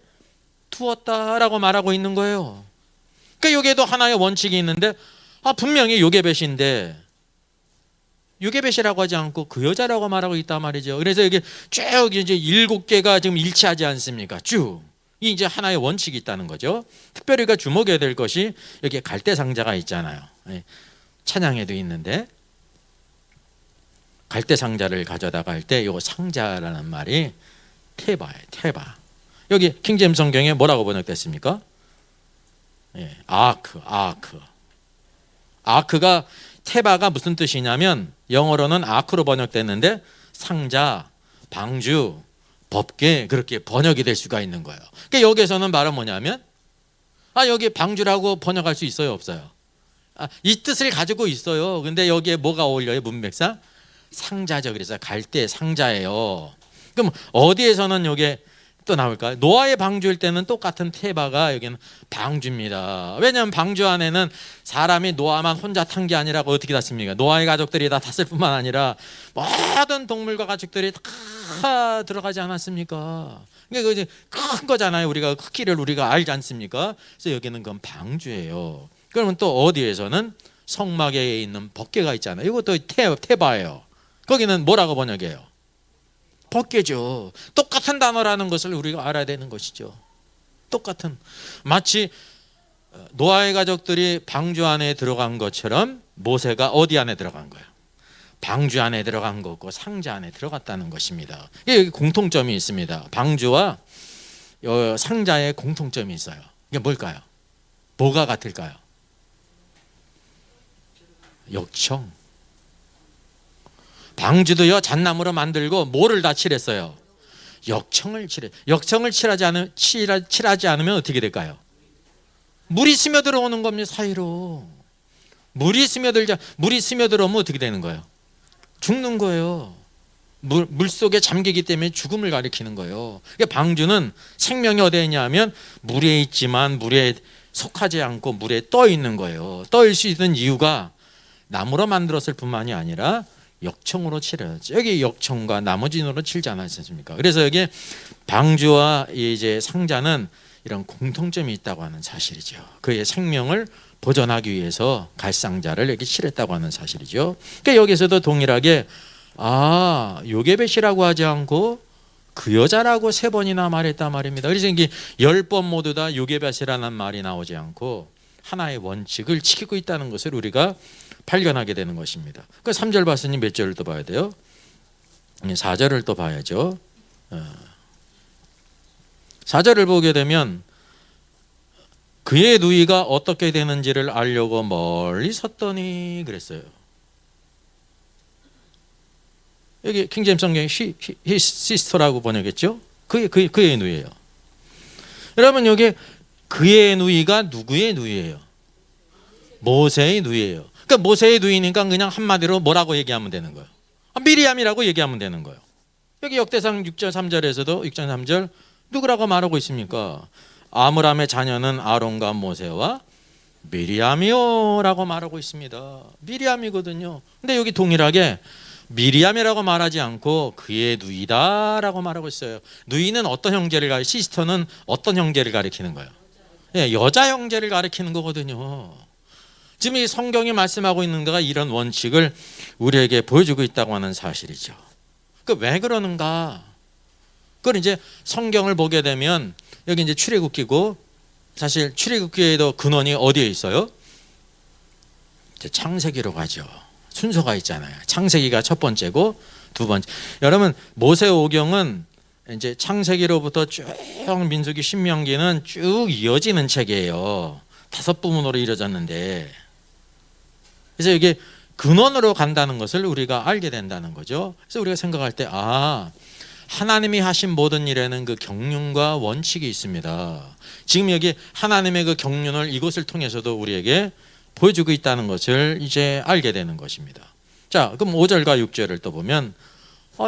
Speaker 1: 두었다라고 말하고 있는 거예요. 그러니까 여기에도 하나의 원칙이 있는데 분명히 요게벳인데 요게벳이라고 하지 않고 그 여자라고 말하고 있단 말이죠. 그래서 여기 쭉 이제 7개가 지금 일치하지 않습니까? 쭉. 이 이제 하나의 원칙이 있다는 거죠. 특별히 우리가 주목해야 될 것이 여기 갈대 상자가 있잖아요. 찬양에도 있는데 갈대 상자를 가져다가 할 때 이 상자라는 말이 테바예요. 테바. 여기 킹제임스 성경에 뭐라고 번역됐습니까? 아크. 아크가 테바가 무슨 뜻이냐면 영어로는 아크로 번역됐는데 상자, 방주, 법궤 그렇게 번역이 될 수가 있는 거예요. 그러니까 여기에서는 말은 뭐냐면 여기 방주라고 번역할 수 있어요, 없어요? 이 뜻을 가지고 있어요. 근데 여기에 뭐가 어울려요? 문맥상 상자죠. 그래서 갈대 상자예요. 그럼 어디에서는 이게 또 나올까요? 노아의 방주일 때는 똑같은 테바가 여기는 방주입니다. 왜냐하면 방주 안에는 사람이 노아만 혼자 탄 게 아니라 어떻게 탔습니까? 노아의 가족들이 다 탔을 뿐만 아니라 모든 동물과 가축들이 다 들어가지 않았습니까? 그러니까 큰 거잖아요. 우리가 크기를 우리가 알지 않습니까? 그래서 여기는 그건 방주예요. 그러면 또 어디에서는 성막에 있는 법궤가 있잖아요. 이것도 테바예요. 거기는 뭐라고 번역해요? 법궤죠. 똑같은 단어라는 것을 우리가 알아야 되는 것이죠. 똑같은. 마치 노아의 가족들이 방주 안에 들어간 것처럼 모세가 어디 안에 들어간 거예요? 방주 안에 들어간 거고 상자 안에 들어갔다는 것입니다. 여기 공통점이 있습니다. 방주와 상자에 공통점이 있어요. 이게 뭘까요? 뭐가 같을까요? 역청. 방주도요 잣나무로 만들고 뭐를 다 칠했어요? 역청을 칠해. 역청을 칠하지 않으면 어떻게 될까요? 물이 스며들어오는 겁니다. 사이로. 물이 스며들어오면 어떻게 되는 거예요? 죽는 거예요. 물 속에 잠기기 때문에 죽음을 가리키는 거예요. 그러니까 방주는 생명이 어디에 있냐면 물에 있지만 물에 속하지 않고 물에 떠 있는 거예요. 떠일 수 있는 이유가 나무로 만들었을 뿐만이 아니라 역청으로 칠해야지. 여기 역청과 나머지노로 칠지 않았습니까? 그래서 여기 방주와 이제 상자는 이런 공통점이 있다고 하는 사실이죠. 그의 생명을 보존하기 위해서 갈상자를 여기 칠했다고 하는 사실이죠. 그러니까 여기서도 동일하게 요게벳이라고 하지 않고 그 여자라고 3번이나 말했단 말입니다. 그래서 이게 10번 모두 다 요게벳이라는 말이 나오지 않고 하나의 원칙을 지키고 있다는 것을 우리가 발견하게 되는 것입니다. 그 3절 봤으니 몇 절을 또 봐야 돼요? 4절을 또 봐야죠. 4절을 보게 되면 그의 누이가 어떻게 되는지를 알려고 멀리 섰더니 그랬어요. 여기 킹제임스 성경에 his sister라고 번역했죠. 그의 누이예요. 여러분 여기 그의 누이가 누구의 누이예요? 모세의 누이예요. 그러니까 모세의 누이니까 그냥 한마디로 뭐라고 얘기하면 되는 거예요? 미리암이라고 얘기하면 되는 거예요. 여기 역대상 6절 3절에서도 6장 3절 누구라고 말하고 있습니까? 아므람의 자녀는 아론과 모세와 미리암이요라고 말하고 있습니다. 미리암이거든요. 근데 여기 동일하게 미리암이라고 말하지 않고 그의 누이다라고 말하고 있어요. 누이는 어떤 형제를 시스터는 어떤 형제를 가리키는 거예요? 예, 여자 형제를 가리키는 거거든요. 지금 이 성경이 말씀하고 있는 거가 이런 원칙을 우리에게 보여주고 있다고 하는 사실이죠. 왜 그러는가? 그걸 이제 성경을 보게 되면 여기 이제 출애굽기고 사실 출애굽기에도 근원이 어디에 있어요? 이제 창세기로 가죠. 순서가 있잖아요. 창세기가 첫 번째고 두 번째. 여러분 모세오경은 이제 창세기로부터 쭉 민수기 신명기는 쭉 이어지는 책이에요. 5부문으로 이루어졌는데 그래서 이게 근원으로 간다는 것을 우리가 알게 된다는 거죠. 그래서 우리가 생각할 때 하나님이 하신 모든 일에는 그 경륜과 원칙이 있습니다. 지금 여기 하나님의 그 경륜을 이것을 통해서도 우리에게 보여주고 있다는 것을 이제 알게 되는 것입니다. 자, 그럼 5절과 6절을 또 보면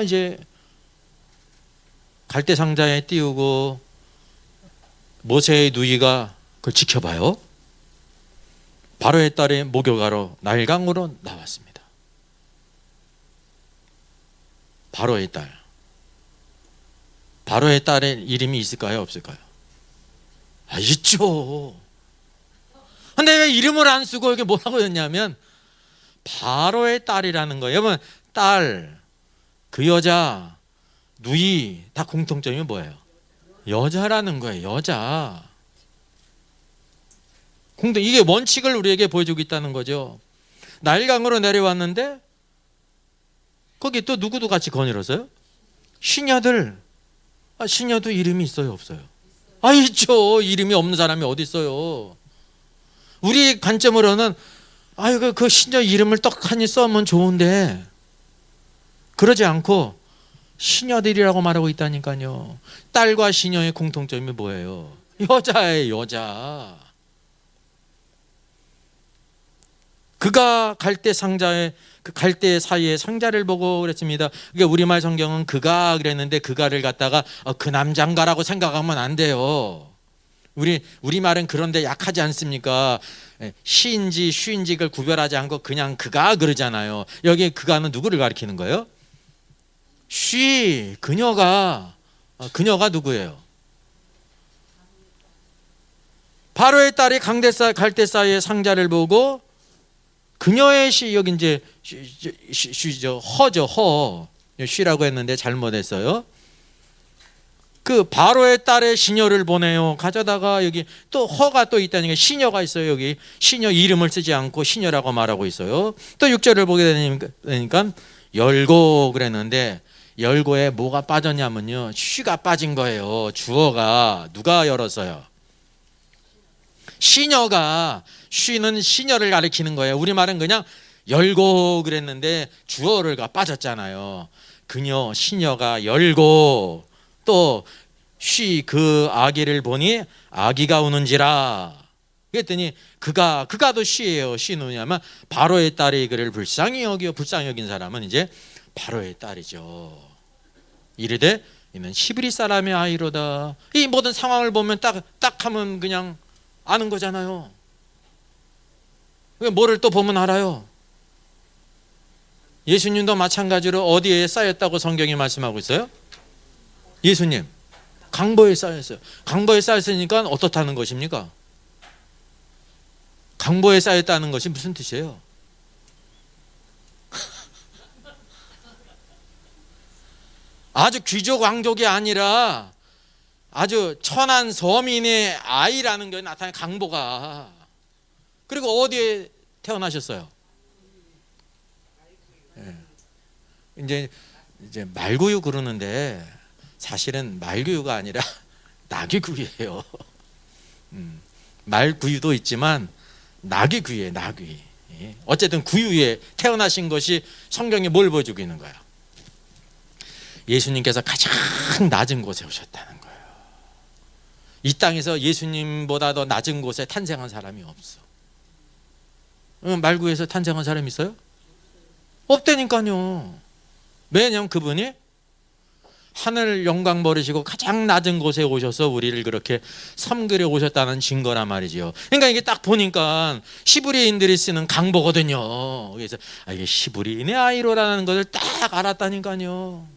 Speaker 1: 이제 갈대 상자에 띄우고 모세의 누이가 그걸 지켜봐요. 바로의 딸이 목욕하러 날강으로 나왔습니다. 바로의 딸. 바로의 딸의 이름이 있을까요? 없을까요? 있죠. 근데 왜 이름을 안 쓰고 이게 뭐라고 했냐면 바로의 딸이라는 거예요. 여러분 딸, 그 여자, 누이 다 공통점이 뭐예요? 여자라는 거예요. 여자. 이게 원칙을 우리에게 보여주고 있다는 거죠. 나일강으로 내려왔는데 거기 또 누구도 같이 거닐었어요? 시녀들. 시녀도 이름이 있어요? 없어요? 있죠. 이름이 없는 사람이 어디 있어요? 우리 관점으로는 그 시녀 이름을 떡하니 써면 좋은데 그러지 않고 시녀들이라고 말하고 있다니까요. 딸과 시녀의 공통점이 뭐예요? 여자예요. 여자. 그가 갈대 상자에 그 갈대 사이에 상자를 보고 그랬습니다. 그게 우리말 성경은 그가 그랬는데 그가를 갖다가 그 남장가라고 생각하면 안 돼요. 우리 말은 그런데 약하지 않습니까? 시인지 쉬인지를 구별하지 않고 그냥 그가 그러잖아요. 여기 그가는 누구를 가리키는 거예요? 그녀가 누구예요? 바로의 딸이 갈대 사이에 상자를 보고 그녀의 여기 이제 허죠. 쉬라고 했는데 잘못했어요. 그 바로의 딸의 시녀를 보내요. 가져다가 여기 또 허가 또 있다니까 시녀가 있어요. 여기 시녀 이름을 쓰지 않고 시녀라고 말하고 있어요. 또 6절을 보게 되니까 열고 그랬는데 열고에 뭐가 빠졌냐면요. 쉬가 빠진 거예요. 주어가 누가 열었어요? 시녀가 쉬는 시녀를 가리키는 거예요. 우리말은 그냥 열고 그랬는데 주어가 빠졌잖아요. 그녀 시녀가 열고 또 그 아기를 보니 아기가 우는지라. 그랬더니 그가도 쉬예요. 쉬 누냐면 바로의 딸이 그를 불쌍히 여긴 사람은 이제 바로의 딸이죠. 이르되 이는 히브리 사람의 아이로다. 이 모든 상황을 보면 딱 하면 그냥 아는 거잖아요. 뭐를 또 보면 알아요. 예수님도 마찬가지로 어디에 쌓였다고 성경이 말씀하고 있어요? 예수님 강보에 쌓였어요. 강보에 쌓였으니까 어떻다는 것입니까? 강보에 쌓였다는 것이 무슨 뜻이에요? 아주 귀족 왕족이 아니라 아주 천한 서민의 아이라는 게 나타나요. 강보가. 그리고 어디에 태어나셨어요? 이제 말구유 그러는데 사실은 말구유가 아니라 나귀구이예요. 말구유도 있지만 나귀구이예요. 나귀. 어쨌든 구유에 태어나신 것이 성경이 뭘 보여주고 있는 거예요? 예수님께서 가장 낮은 곳에 오셨다는 거예요. 이 땅에서 예수님보다 더 낮은 곳에 탄생한 사람이 없어. 말구에서 탄생한 사람이 있어요? 없다니까요. 왜냐하면 그분이 하늘 영광 버리시고 가장 낮은 곳에 오셔서 우리를 그렇게 섬기려 오셨다는 증거란 말이죠. 그러니까 이게 딱 보니까 히브리인들이 쓰는 강보거든요. 그래서 이게 히브리인의 아이로라는 것을 딱 알았다니까요.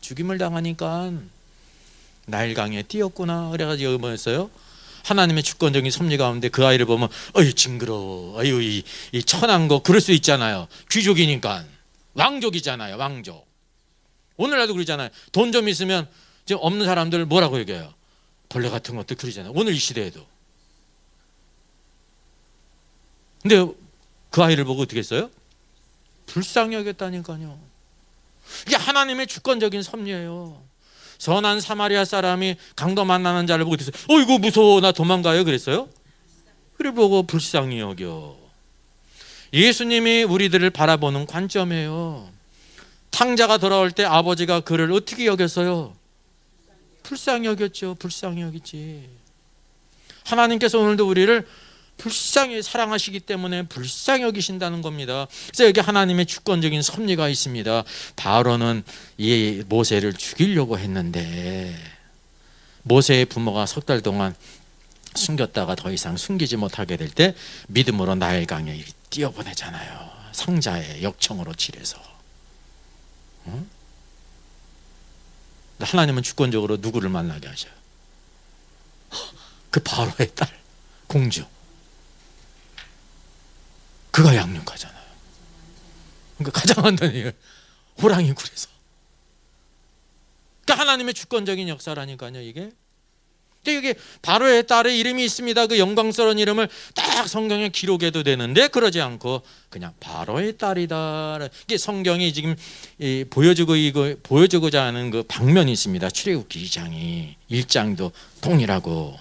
Speaker 1: 죽임을 당하니까 나일강에 뛰었구나. 그래가지고 뭐였어요? 하나님의 주권적인 섭리 가운데 그 아이를 보면 징그러워. 이 천한 거 그럴 수 있잖아요. 귀족이니까. 왕족이잖아요. 왕족. 오늘날도 그러잖아요. 돈 좀 있으면 지금 없는 사람들 뭐라고 얘기해요? 벌레 같은 것도 그러잖아요. 오늘 이 시대에도. 근데 그 아이를 보고 어떻게 했어요? 불쌍히 여겼다니까요. 이게 하나님의 주권적인 섭리예요. 선한 사마리아 사람이 강도 만나는 자를 보고 어이구 무서워 나 도망가요 그랬어요? 그래 보고 불쌍히 여겨. 예수님이 우리들을 바라보는 관점이에요. 탕자가 돌아올 때 아버지가 그를 어떻게 여겼어요? 불쌍히 여겼죠. 불쌍히 여기지. 하나님께서 오늘도 우리를 불쌍히 사랑하시기 때문에 불쌍히 여기신다는 겁니다. 그래서 여기 하나님의 주권적인 섭리가 있습니다. 바로는 이 모세를 죽이려고 했는데 모세의 부모가 석 달 동안 숨겼다가 더 이상 숨기지 못하게 될 때 믿음으로 나일강에 뛰어보내잖아요. 상자에 역청으로 칠해서. 하나님은 주권적으로 누구를 만나게 하셔요? 그 바로의 딸 공주. 그가 양육하잖아요. 그러니까 가장 완전히 호랑이 굴에서. 그러니까 하나님의 주권적인 역사라니까요. 이게 이게 바로의 딸의 이름이 있습니다. 그 영광스러운 이름을 딱 성경에 기록해도 되는데 그러지 않고 그냥 바로의 딸이다. 이게 성경이 지금 보여주고자 하는 그 방면이 있습니다. 출애굽기 2장이 1장도 동일하고.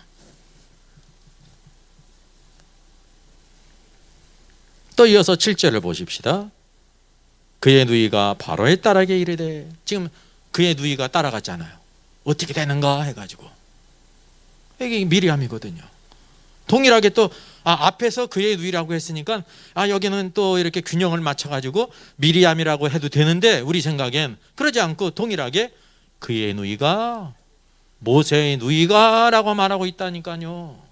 Speaker 1: 또 이어서 7절을 보십시다. 그의 누이가 바로의 딸에게 이르되, 지금 그의 누이가 따라갔잖아요. 어떻게 되는가 해가지고. 이게 미리암이거든요. 동일하게 또 앞에서 그의 누이라고 했으니까 여기는 또 이렇게 균형을 맞춰가지고 미리암이라고 해도 되는데 우리 생각엔 그러지 않고 동일하게 그의 누이가 모세의 누이가 라고 말하고 있다니까요.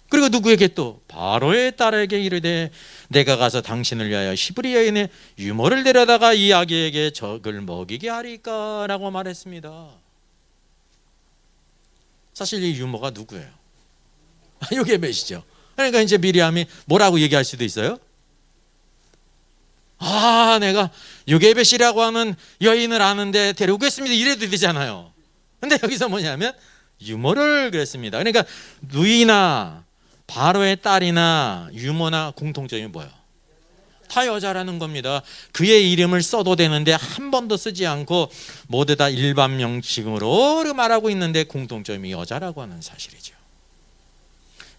Speaker 1: 그리고 누구에게 또 바로의 딸에게 이르되 내가 가서 당신을 위하여 히브리 여인의 유모를 데려다가 이 아기에게 젖을 먹이게 하리까 라고 말했습니다. 사실 이 유모가 누구예요? 이게 몇이죠? 그러니까 이제 미리암이 뭐라고 얘기할 수도 있어요? 내가 요게벳이라고 하는 여인을 아는데 데려오겠습니다 이래도 되잖아요. 근데 여기서 뭐냐면 유모를 그랬습니다. 그러니까 누이나 바로의 딸이나 유모나 공통점이 뭐예요? 다 여자라는 겁니다. 그의 이름을 써도 되는데 한 번도 쓰지 않고 모두 다 일반 명칭으로 말하고 있는데 공통점이 여자라고 하는 사실이죠.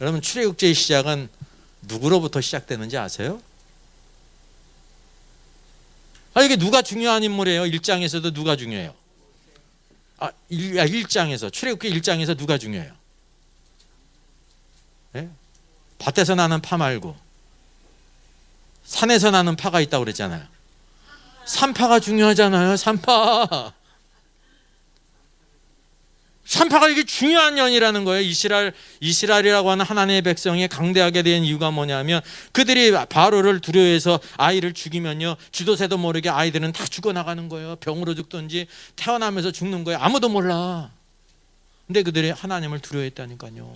Speaker 1: 여러분 출애굽기의 시작은 누구로부터 시작되는지 아세요? 이게 누가 중요한 인물이에요? 1장에서도 누가 중요해요? 1장에서 출애굽기 1장에서 누가 중요해요? 네? 밭에서 나는 파 말고 산에서 나는 파가 있다고 그랬잖아요. 산파가 중요하잖아요. 산파가 이게 중요한 년이라는 거예요. 이스라엘이라고 하는 하나님의 백성이 강대하게 된 이유가 뭐냐면 그들이 바로를 두려워해서 아이를 죽이면요, 주도세도 모르게 아이들은 다 죽어나가는 거예요. 병으로 죽든지 태어나면서 죽는 거예요. 아무도 몰라. 근데 그들이 하나님을 두려워했다니까요.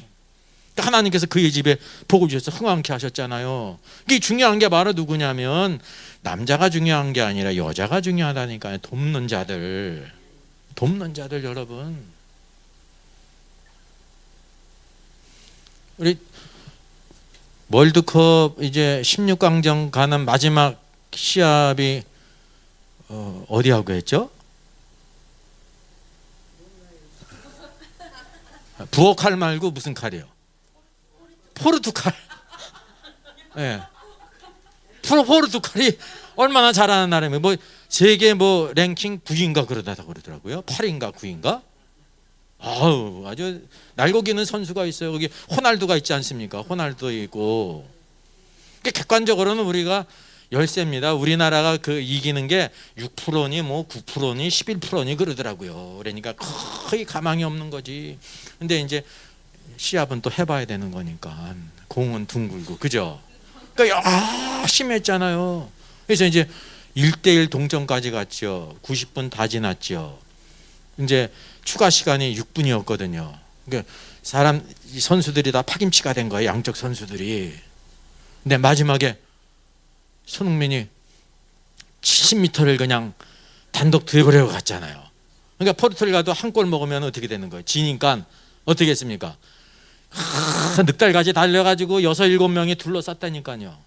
Speaker 1: 하나님께서 그의 집에 복을 주셔서 흥왕케 하셨잖아요. 이게 중요한 게 바로 누구냐면 남자가 중요한 게 아니라 여자가 중요하다니까요. 돕는 자들 여러분. 우리 월드컵 이제 16강전 가는 마지막 시합이 어디하고 했죠? 부엌칼 말고 무슨 칼이요? 포르투갈. 예. 포르투갈이 얼마나 잘하는 나라면 뭐 세계 뭐 랭킹 9위인가 그러더라고요. 8위인가 9위인가? 아주 날고기는 선수가 있어요. 거기 호날두가 있지 않습니까? 호날두 있고. 객관적으로는 우리가 열세입니다. 우리나라가 그 이기는 게 6%니 뭐 9%니 11%니 그러더라고요. 그러니까 거의 가망이 없는 거지. 근데 이제 시합은 또 해봐야 되는 거니까 공은 둥글고, 그죠? 그러니까 열심히 했잖아요. 그래서 이제 1대1 동점까지 갔죠. 90분 다 지났죠. 이제 추가 시간이 6분이었거든요. 그러니까 선수들이 다 파김치가 된 거예요. 양쪽 선수들이. 근데 마지막에 손흥민이 70m를 그냥 단독 드리블하고 갔잖아요. 그러니까 포르투갈도 한 골 먹으면 어떻게 되는 거예요? 지니까 어떻게 했습니까? 늑달같이 달려가지고 6, 7명이 둘러쌌다니까요.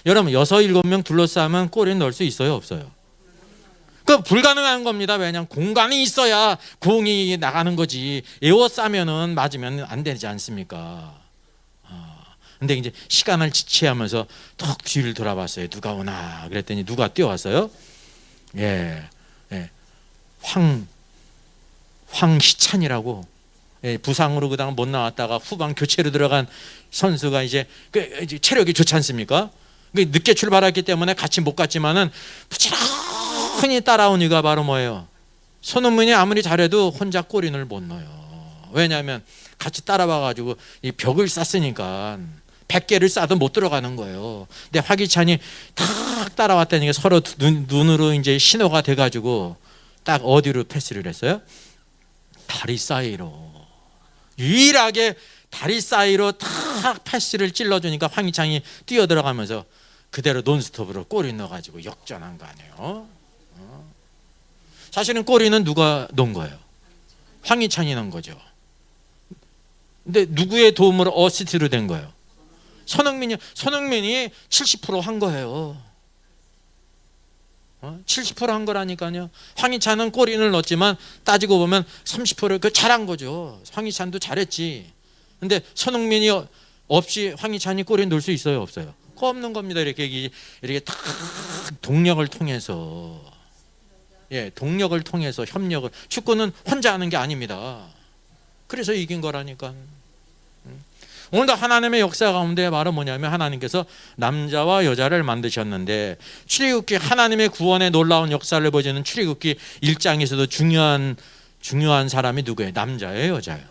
Speaker 1: 여러분 6, 7명 둘러싸면 골에 넣을 수 있어요, 없어요? 그 불가능한 겁니다. 왜냐하면 공간이 있어야 공이 나가는 거지. 에워싸면은 맞으면 안 되지 않습니까? 근데 이제 시간을 지체하면서 턱 뒤를 돌아봤어요. 누가 오나 그랬더니 누가 뛰어왔어요? 예, 황희찬이라고. 부상으로 그다음 못 나왔다가 후반 교체로 들어간 선수가 이제 체력이 좋지 않습니까? 늦게 출발했기 때문에 같이 못 갔지만은 부지런히 따라온 이유가 바로 뭐예요? 손흥민이 아무리 잘해도 혼자 골인을 못 넣어요. 왜냐하면 같이 따라와가지고 이 벽을 쌌으니까 100개를 쏴도 못 들어가는 거예요. 근데 화기찬이 탁 따라왔다니까 서로 눈으로 이제 신호가 돼가지고 딱 어디로 패스를 했어요? 다리 사이로. 유일하게 다리 사이로 탁 패스를 찔러주니까 황희찬이 뛰어들어가면서 그대로 논스톱으로 골이 넣어가지고 역전한 거 아니에요? 사실은 골이는 누가 넣은 거예요? 황희찬이 넣은 거죠. 근데 누구의 도움으로 어시스트로 된 거예요? 손흥민이 70%한 거예요. 70%한 거라니까요. 황희찬은 골인을 넣었지만 따지고 보면 30%를 잘한 거죠. 황희찬도 잘했지. 근데 손흥민이 없이 황희찬이 골인 넣을 수 있어요, 없어요? 그거 없는 겁니다. 이렇게 딱 동력을 통해서, 동력을 통해서 협력을. 축구는 혼자 하는 게 아닙니다. 그래서 이긴 거라니까. 오늘도 하나님의 역사 가운데 바로 뭐냐면 하나님께서 남자와 여자를 만드셨는데, 출애굽기 하나님의 구원의 놀라운 역사를 보여주는 출애굽기 1장에서도 중요한 사람이 누구예요? 남자예요, 여자예요?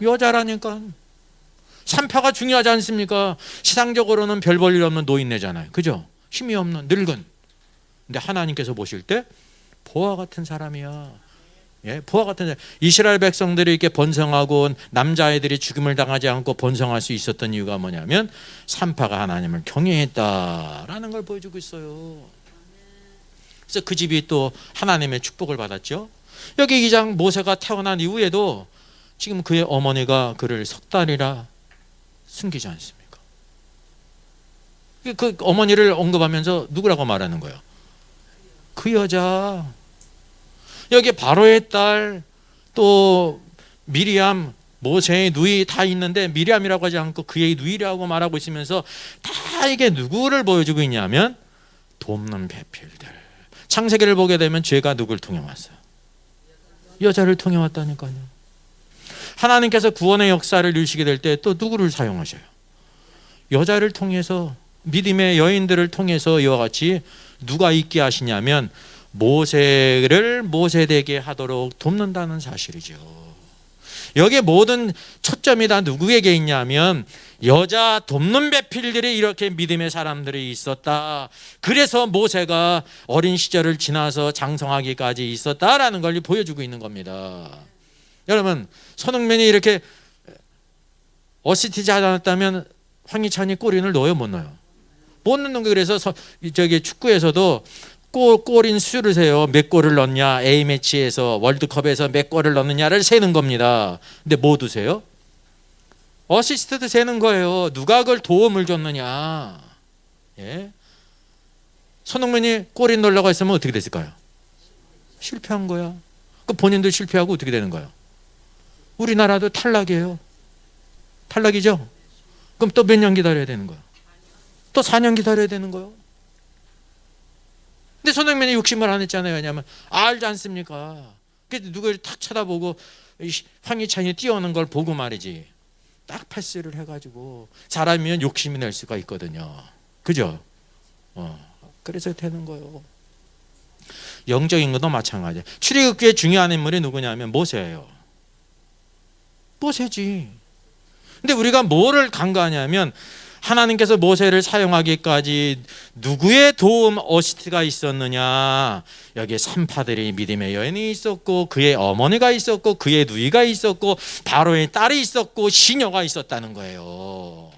Speaker 1: 여자라니까. 산파가 중요하지 않습니까? 시상적으로는 별 볼 일 없는 노인네잖아요, 그죠? 힘이 없는 늙은. 근데 하나님께서 보실 때 보아 같은 사람이야. 보아 같은 이스라엘 백성들이 이렇게 번성하고 남자아이들이 죽임을 당하지 않고 번성할 수 있었던 이유가 뭐냐면 산파가 하나님을 경외했다라는 걸 보여주고 있어요. 그래서 그 집이 또 하나님의 축복을 받았죠. 여기 2장 모세가 태어난 이후에도 지금 그의 어머니가 그를 석 달이라 숨기지 않습니까? 그 어머니를 언급하면서 누구라고 말하는 거예요? 그 여자. 여기 바로의 딸, 또 미리암, 모세의 누이 다 있는데 미리암이라고 하지 않고 그의 누이라고 말하고 있으면서 다 이게 누구를 보여주고 있냐면 돕는 배필들. 창세기를 보게 되면 죄가 누굴 통해 왔어요? 여자를 통해 왔다니까요. 하나님께서 구원의 역사를 이루시게 될 때 또 누구를 사용하셔요? 여자를 통해서, 믿음의 여인들을 통해서 이와 같이 누가 있게 하시냐면 모세를 모세되게 하도록 돕는다는 사실이죠. 여기에 모든 초점이 다 누구에게 있냐면 여자 돕는 배필들이 이렇게 믿음의 사람들이 있었다. 그래서 모세가 어린 시절을 지나서 장성하기까지 있었다라는 걸 보여주고 있는 겁니다. 여러분, 손흥민이 이렇게 어시스트지 않았다면 황희찬이 골인을 넣어요, 못 넣어요? 못 넣는 거. 그래서 저기 축구에서도 골인 수를 세요. 몇 골을 넣냐, A매치에서 월드컵에서 몇 골을 넣느냐를 세는 겁니다. 근데 뭐 두세요? 어시스트도 세는 거예요. 누가 그걸 도움을 줬느냐. 예? 손흥민이 골인 넣으려고 했으면 어떻게 됐을까요? 실패한 거야. 그 본인도 실패하고 어떻게 되는 거예요? 우리나라도 탈락이에요. 탈락이죠? 그럼 또 몇 년 기다려야 되는 거예요? 또 4년 기다려야 되는 거예요? 근데 손흥민이 욕심을 안 했잖아요. 왜냐하면 알지 않습니까? 그래서 누가 탁 쳐다보고 황희찬이 뛰어오는 걸 보고 말이지, 딱 패스를 해가지고 사람이면 욕심이 날 수가 있거든요. 그죠? 그래서 되는 거예요. 영적인 것도 마찬가지예요. 출애굽기의 중요한 인물이 누구냐면 모세예요. 모세지. 근데 우리가 뭐를 간과하냐면 하나님께서 모세를 사용하기까지 누구의 도움 어시스트가 있었느냐. 여기에 산파들이 믿음의 여인이 있었고, 그의 어머니가 있었고, 그의 누이가 있었고, 바로의 딸이 있었고, 시녀가 있었다는 거예요.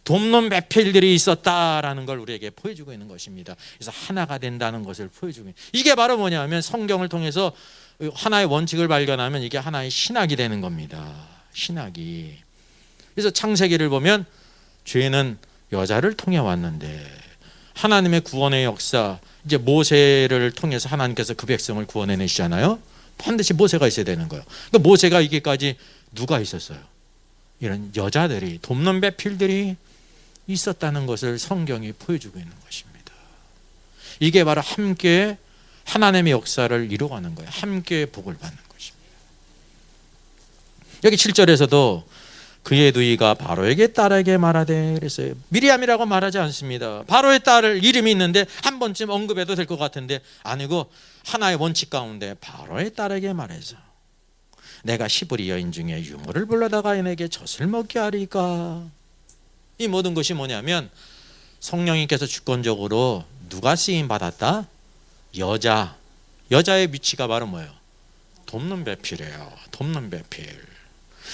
Speaker 1: 돕는 배필들이 있었다라는 걸 우리에게 보여주고 있는 것입니다. 그래서 하나가 된다는 것을 보여주고 있는, 이게 바로 뭐냐면 성경을 통해서 하나의 원칙을 발견하면 이게 하나의 신학이 되는 겁니다. 신학이. 그래서 창세기를 보면 죄는 여자를 통해 왔는데 하나님의 구원의 역사, 이제 모세를 통해서 하나님께서 그 백성을 구원해내시잖아요. 반드시 모세가 있어야 되는 거예요. 그러니까 모세가 이기까지 누가 있었어요? 이런 여자들이, 돕는 배필들이 있었다는 것을 성경이 보여주고 있는 것입니다. 이게 바로 함께 하나님의 역사를 이루어가는 거예요. 함께 복을 받는 것입니다. 여기 7절에서도 그의 누이가 바로에게 딸에게 말하되 그랬어요. 미리암이라고 말하지 않습니다. 바로의 딸을 이름이 있는데 한 번쯤 언급해도 될 것 같은데 아니고 하나의 원칙 가운데 바로의 딸에게 말해서 내가 히브리 여인 중에 유모를 불러다가 내게 젖을 먹게 하리까. 이 모든 것이 뭐냐면 성령님께서 주권적으로 누가 쓰임 받았다? 여자의 위치가 바로 뭐예요? 돕는 배필이에요. 돕는 배필.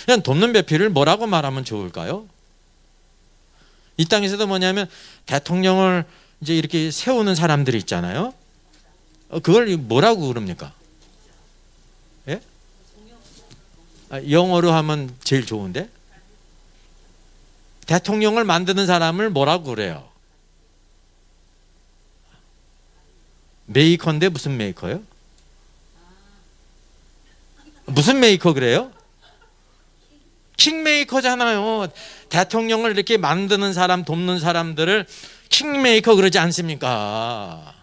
Speaker 1: 그냥 돕는 배필을 뭐라고 말하면 좋을까요? 이 땅에서도 뭐냐면 대통령을 이제 이렇게 세우는 사람들이 있잖아요. 그걸 뭐라고 그럽니까? 예? 영어로 하면 제일 좋은데? 대통령을 만드는 사람을 뭐라고 그래요? 메이커인데 무슨 메이커요? 무슨 메이커 그래요? 킹메이커잖아요. 대통령을 이렇게 만드는 사람, 돕는 사람들을 킹메이커 그러지 않습니까?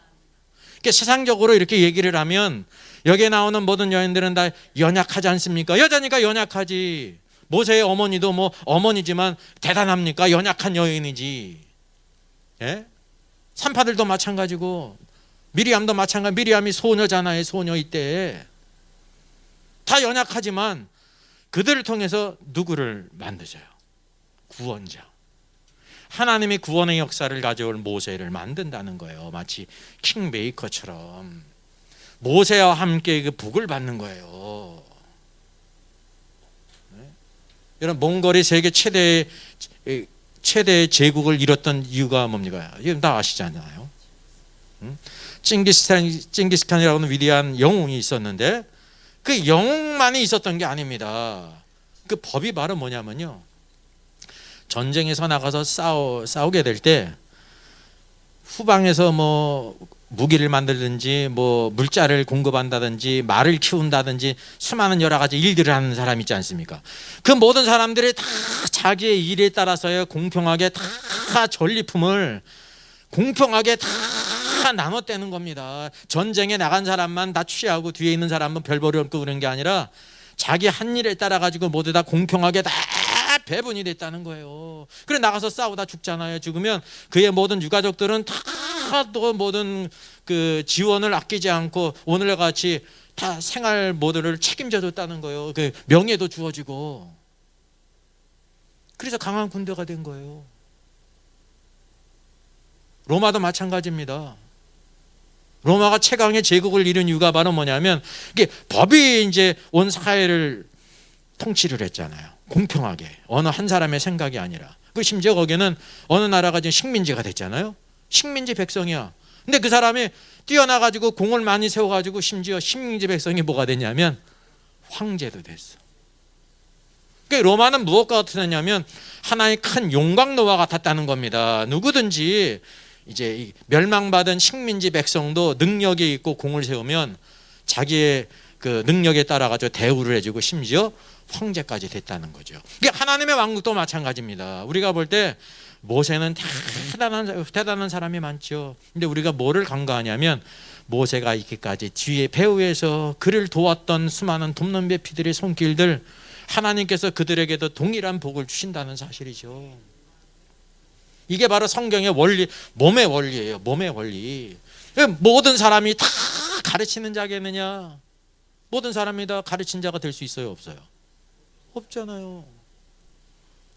Speaker 1: 그러니까 세상적으로 이렇게 얘기를 하면 여기에 나오는 모든 여인들은 다 연약하지 않습니까? 여자니까 연약하지. 모세의 어머니도 뭐 어머니지만 대단합니까? 연약한 여인이지. 예? 산파들도 마찬가지고 미리암도 마찬가지. 미리암이 소녀잖아요. 소녀 이때 다 연약하지만 그들을 통해서 누구를 만드셔요? 구원자. 하나님의 구원의 역사를 가져올 모세를 만든다는 거예요. 마치 킹메이커처럼 모세와 함께 그 복을 받는 거예요. 네? 여러분, 몽골이 세계 최대 제국을 이뤘던 이유가 뭡니까? 이건 다 아시잖아요. 징기스칸이라고 하는 위대한 영웅이 있었는데 그 영웅만이 있었던 게 아닙니다. 그 법이 바로 뭐냐면요, 전쟁에서 나가서 싸우게 될 때 후방에서 뭐 무기를 만들든지 뭐 물자를 공급한다든지 말을 키운다든지 수많은 여러 가지 일들을 하는 사람 있지 않습니까? 그 모든 사람들이 다 자기의 일에 따라서 공평하게 다 전리품을 공평하게 다 다 나눠떼는 겁니다. 전쟁에 나간 사람만 다 취하고 뒤에 있는 사람은 별벌이 없고 그런 게 아니라 자기 한 일에 따라 가지고 모두 다 공평하게 다 배분이 됐다는 거예요. 그래 나가서 싸우다 죽잖아요. 죽으면 그의 모든 유가족들은 다 또 모든 그 지원을 아끼지 않고 오늘과 같이 다 생활 모두를 책임져 줬다는 거예요. 그 명예도 주어지고. 그래서 강한 군대가 된 거예요. 로마도 마찬가지입니다. 로마가 최강의 제국을 이룬 이유가 바로 뭐냐면 이게 법이 이제 온 사회를 통치를 했잖아요. 공평하게 어느 한 사람의 생각이 아니라. 그 심지어 거기는 어느 나라가 지금 식민지가 됐잖아요. 식민지 백성이야. 근데 그 사람이 뛰어나가지고 공을 많이 세워가지고 심지어 식민지 백성이 뭐가 됐냐면 황제도 됐어. 그러니까 로마는 무엇과 같았냐면 하나의 큰 용광로와 같았다는 겁니다. 누구든지 이제 멸망받은 식민지 백성도 능력이 있고 공을 세우면 자기의 그 능력에 따라 가지고 대우를 해주고 심지어 황제까지 됐다는 거죠. 이게 하나님의 왕국도 마찬가지입니다. 우리가 볼 때 모세는 대단한 사람이 많죠. 근데 우리가 뭐를 간과하냐면 모세가 있기까지 뒤에 배후에서 그를 도왔던 수많은 돕는 배피들의 손길들, 하나님께서 그들에게도 동일한 복을 주신다는 사실이죠. 이게 바로 성경의 원리, 몸의 원리예요. 몸의 원리. 모든 사람이 다 가르치는 자겠느냐? 모든 사람이 다 가르친 자가 될 수 있어요? 없어요? 없잖아요.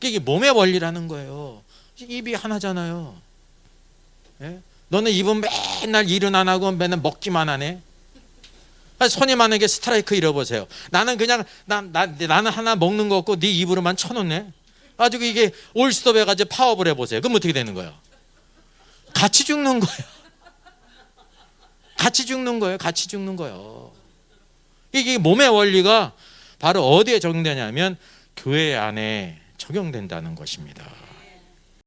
Speaker 1: 이게 몸의 원리라는 거예요. 입이 하나잖아요. 예? 너는 입은 맨날 일은 안 하고 맨날 먹기만 하네. 손님한테 스트라이크 잃어보세요. 나는 그냥 나는 하나 먹는 거 없고 네 입으로만 쳐놓네. 가지고 이게 올스톱 해가지고 파업을 해보세요. 그럼 어떻게 되는 거예요? 같이 죽는 거예요. 같이 죽는 거예요. 같이 죽는 거예요. 이게 몸의 원리가 바로 어디에 적용되냐면 교회 안에 적용된다는 것입니다.